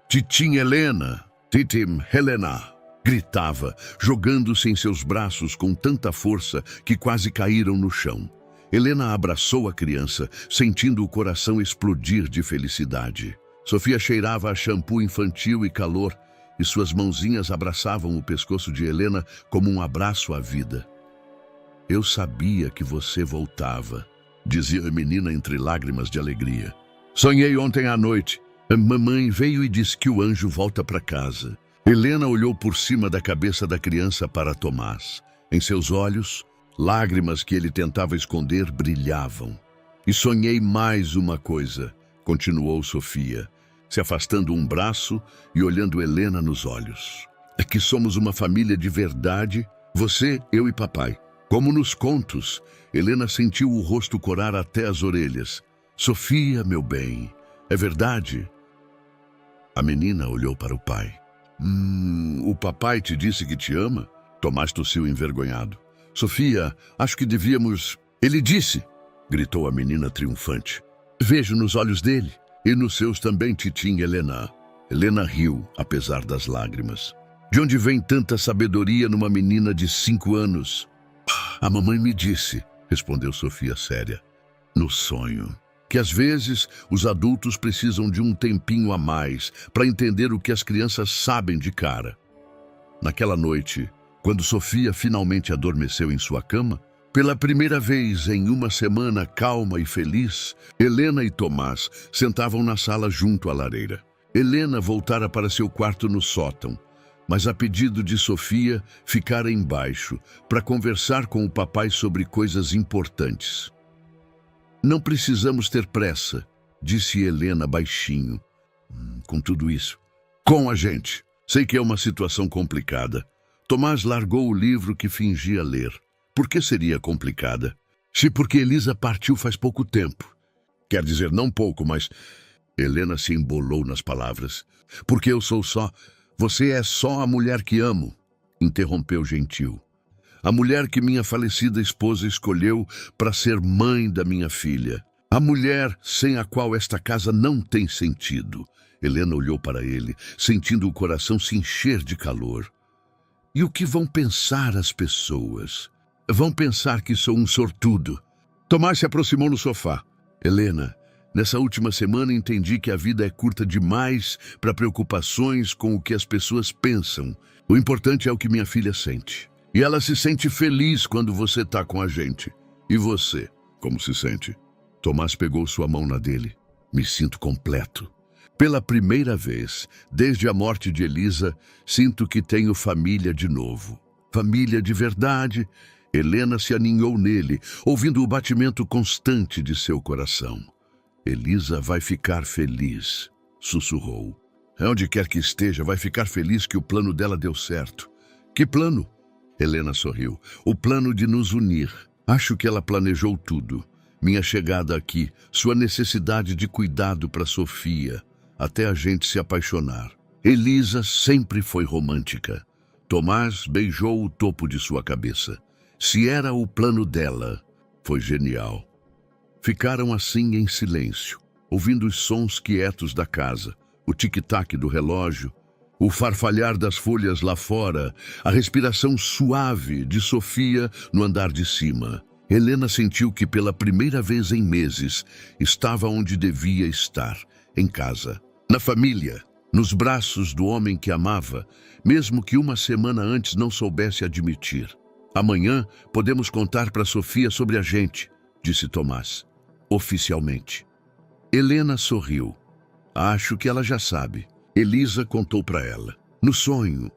Titim Helena! Titim Helena! Gritava, jogando-se em seus braços com tanta força que quase caíram no chão. Helena abraçou a criança, sentindo o coração explodir de felicidade. Sofia cheirava a shampoo infantil e calor, e suas mãozinhas abraçavam o pescoço de Helena como um abraço à vida. Eu sabia que você voltava, dizia a menina entre lágrimas de alegria. Sonhei ontem à noite. A mamãe veio e disse que o anjo volta para casa. Helena olhou por cima da cabeça da criança para Tomás. Em seus olhos, lágrimas que ele tentava esconder brilhavam. E sonhei mais uma coisa, continuou Sofia, se afastando um braço e olhando Helena nos olhos. É que somos uma família de verdade, você, eu e papai. Como nos contos, Helena sentiu o rosto corar até as orelhas. Sofia, meu bem, é verdade? A menina olhou para o pai. O papai te disse que te ama? Tomás tossiu envergonhado. Sofia, acho que devíamos... Ele disse, gritou a menina triunfante. Vejo nos olhos dele, e nos seus também, titim Helena. Helena riu, apesar das lágrimas. De onde vem tanta sabedoria numa menina de 5 anos? A mamãe me disse, respondeu Sofia séria, no sonho, que às vezes os adultos precisam de um tempinho a mais para entender o que as crianças sabem de cara. Naquela noite, quando Sofia finalmente adormeceu em sua cama, pela primeira vez em uma semana calma e feliz, Helena e Tomás sentavam na sala junto à lareira. Helena voltara para seu quarto no sótão, mas a pedido de Sofia ficara embaixo para conversar com o papai sobre coisas importantes. Não precisamos ter pressa, disse Helena baixinho. Com tudo isso, com a gente. Sei que é uma situação complicada. Tomás largou o livro que fingia ler. Por que seria complicada? Se porque Elisa partiu faz pouco tempo. Quer dizer, não pouco, mas... Helena se embolou nas palavras. Porque eu sou só... Você é só a mulher que amo, interrompeu gentil. A mulher que minha falecida esposa escolheu para ser mãe da minha filha. A mulher sem a qual esta casa não tem sentido. Helena olhou para ele, sentindo o coração se encher de calor. E o que vão pensar as pessoas? Vão pensar que sou um sortudo. Tomás se aproximou no sofá. Helena, nessa última semana entendi que a vida é curta demais para preocupações com o que as pessoas pensam. O importante é o que minha filha sente. E ela se sente feliz quando você está com a gente. E você, como se sente? Tomás pegou sua mão na dele. Me sinto completo. Pela primeira vez, desde a morte de Elisa, sinto que tenho família de novo. Família de verdade. Helena se aninhou nele, ouvindo o batimento constante de seu coração. Elisa vai ficar feliz, sussurrou. Onde quer que esteja, vai ficar feliz que o plano dela deu certo. Que plano? Helena sorriu. O plano de nos unir. Acho que ela planejou tudo. Minha chegada aqui, sua necessidade de cuidado para Sofia, até a gente se apaixonar. Elisa sempre foi romântica. Tomás beijou o topo de sua cabeça. Se era o plano dela, foi genial. Ficaram assim em silêncio, ouvindo os sons quietos da casa, o tic-tac do relógio, o farfalhar das folhas lá fora, a respiração suave de Sofia no andar de cima. Helena sentiu que pela primeira vez em meses estava onde devia estar, em casa, na família, nos braços do homem que amava, mesmo que uma semana antes não soubesse admitir. Amanhã podemos contar para Sofia sobre a gente, disse Tomás, oficialmente. Helena sorriu. Acho que ela já sabe. Elisa contou para ela, no sonho.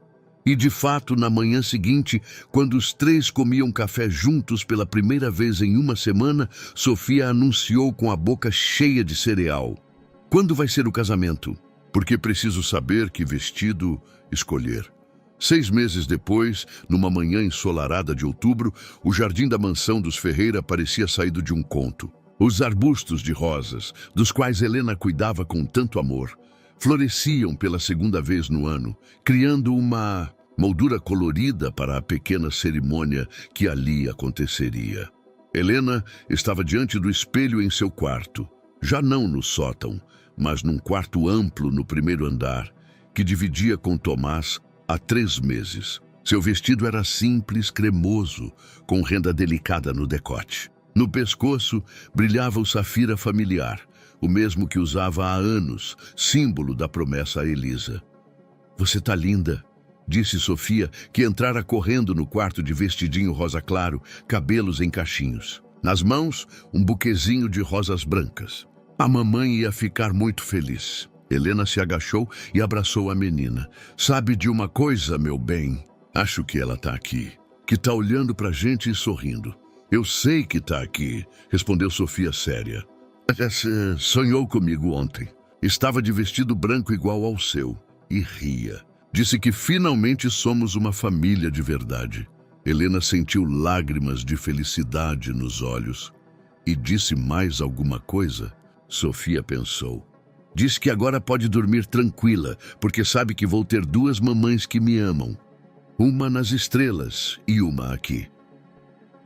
E de fato, na manhã seguinte, quando os três comiam café juntos pela primeira vez em uma semana, Sofia anunciou com a boca cheia de cereal. Quando vai ser o casamento? Porque preciso saber que vestido escolher. 6 meses depois, numa manhã ensolarada de outubro, o jardim da mansão dos Ferreira parecia saído de um conto. Os arbustos de rosas, dos quais Helena cuidava com tanto amor, floresciam pela segunda vez no ano, criando uma moldura colorida para a pequena cerimônia que ali aconteceria. Helena estava diante do espelho em seu quarto, já não no sótão, mas num quarto amplo no primeiro andar, que dividia com Tomás há 3 meses. Seu vestido era simples, cremoso, com renda delicada no decote. No pescoço brilhava o safira familiar, o mesmo que usava há anos, símbolo da promessa a Elisa. "Você tá linda", disse Sofia, que entrara correndo no quarto de vestidinho rosa claro, cabelos em cachinhos. Nas mãos, um buquezinho de rosas brancas. A mamãe ia ficar muito feliz. Helena se agachou e abraçou a menina. "Sabe de uma coisa, meu bem? Acho que ela tá aqui, que tá olhando pra gente e sorrindo." "Eu sei que tá aqui", respondeu Sofia séria. "Sonhou comigo ontem. Estava de vestido branco igual ao seu e ria. Disse que finalmente somos uma família de verdade." Helena sentiu lágrimas de felicidade nos olhos. "E disse mais alguma coisa?" Sofia pensou. "Diz que agora pode dormir tranquila, porque sabe que vou ter 2 mamães que me amam. Uma nas estrelas e uma aqui."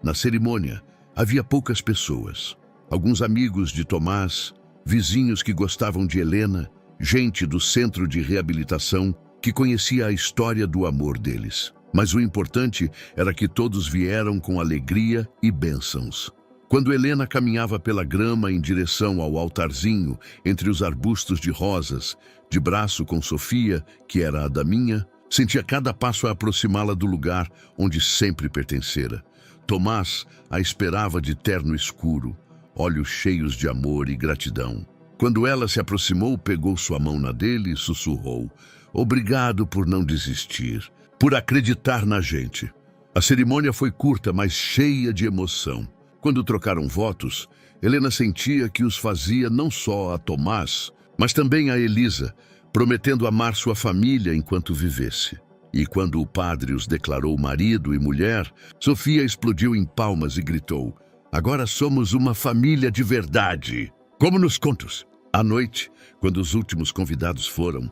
Na cerimônia, havia poucas pessoas. Alguns amigos de Tomás, vizinhos que gostavam de Helena, gente do centro de reabilitação que conhecia a história do amor deles. Mas o importante era que todos vieram com alegria e bênçãos. Quando Helena caminhava pela grama em direção ao altarzinho, entre os arbustos de rosas, de braço com Sofia, que era a daminha, sentia cada passo a aproximá-la do lugar onde sempre pertencera. Tomás a esperava de terno escuro, olhos cheios de amor e gratidão. Quando ela se aproximou, pegou sua mão na dele e sussurrou: "Obrigado por não desistir, por acreditar na gente." A cerimônia foi curta, mas cheia de emoção. Quando trocaram votos, Helena sentia que os fazia não só a Tomás, mas também a Elisa, prometendo amar sua família enquanto vivesse. E quando o padre os declarou marido e mulher, Sofia explodiu em palmas e gritou: "Agora somos uma família de verdade, como nos contos." À noite, quando os últimos convidados foram,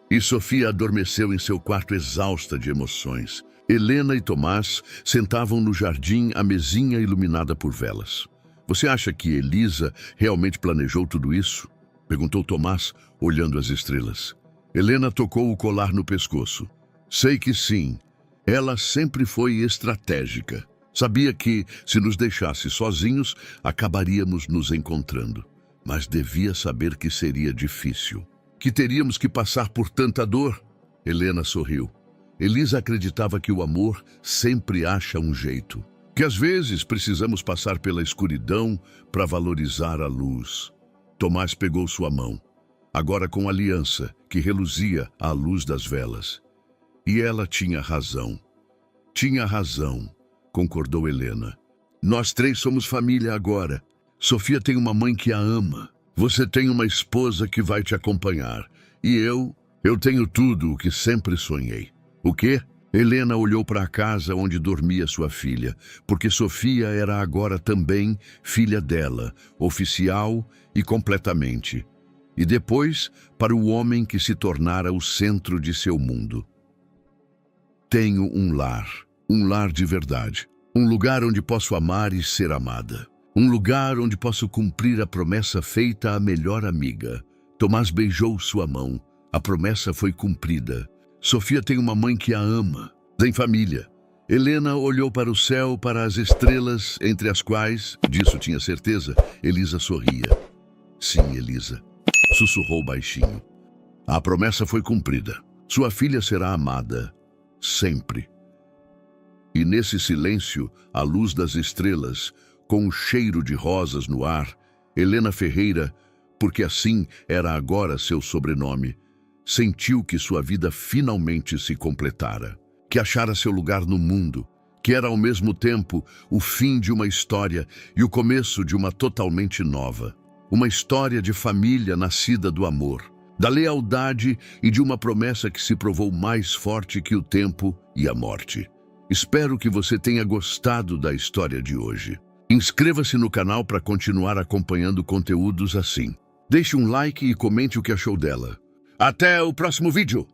e Sofia adormeceu em seu quarto exausta de emoções, Helena e Tomás sentavam no jardim à mesinha iluminada por velas. "Você acha que Elisa realmente planejou tudo isso?" perguntou Tomás, olhando as estrelas. Helena tocou o colar no pescoço. "Sei que sim. Ela sempre foi estratégica. Sabia que, se nos deixasse sozinhos, acabaríamos nos encontrando. Mas devia saber que seria difícil. Que teríamos que passar por tanta dor." Helena sorriu. Elisa acreditava que o amor sempre acha um jeito. Que às vezes precisamos passar pela escuridão para valorizar a luz. Tomás pegou sua mão, agora com aliança, que reluzia à luz das velas. E ela tinha razão. "Tinha razão", concordou Helena. "Nós 3 somos família agora. Sofia tem uma mãe que a ama. Você tem uma esposa que vai te acompanhar. E eu tenho tudo o que sempre sonhei." "O quê?" Helena olhou para a casa onde dormia sua filha, porque Sofia era agora também filha dela, oficial e completamente. E depois para o homem que se tornara o centro de seu mundo. "Tenho um lar de verdade. Um lugar onde posso amar e ser amada. Um lugar onde posso cumprir a promessa feita à melhor amiga." Tomás beijou sua mão. A promessa foi cumprida. Sofia tem uma mãe que a ama. Tem família. Helena olhou para o céu, para as estrelas, entre as quais, disso tinha certeza, Elisa sorria. "Sim, Elisa", sussurrou baixinho. "A promessa foi cumprida. Sua filha será amada. Sempre." E nesse silêncio, à luz das estrelas, com um cheiro de rosas no ar, Helena Ferreira, porque assim era agora seu sobrenome, sentiu que sua vida finalmente se completara, que achara seu lugar no mundo, que era ao mesmo tempo o fim de uma história e o começo de uma totalmente nova. Uma história de família nascida do amor, da lealdade e de uma promessa que se provou mais forte que o tempo e a morte. Espero que você tenha gostado da história de hoje. Inscreva-se no canal para continuar acompanhando conteúdos assim. Deixe um like e comente o que achou dela. Até o próximo vídeo!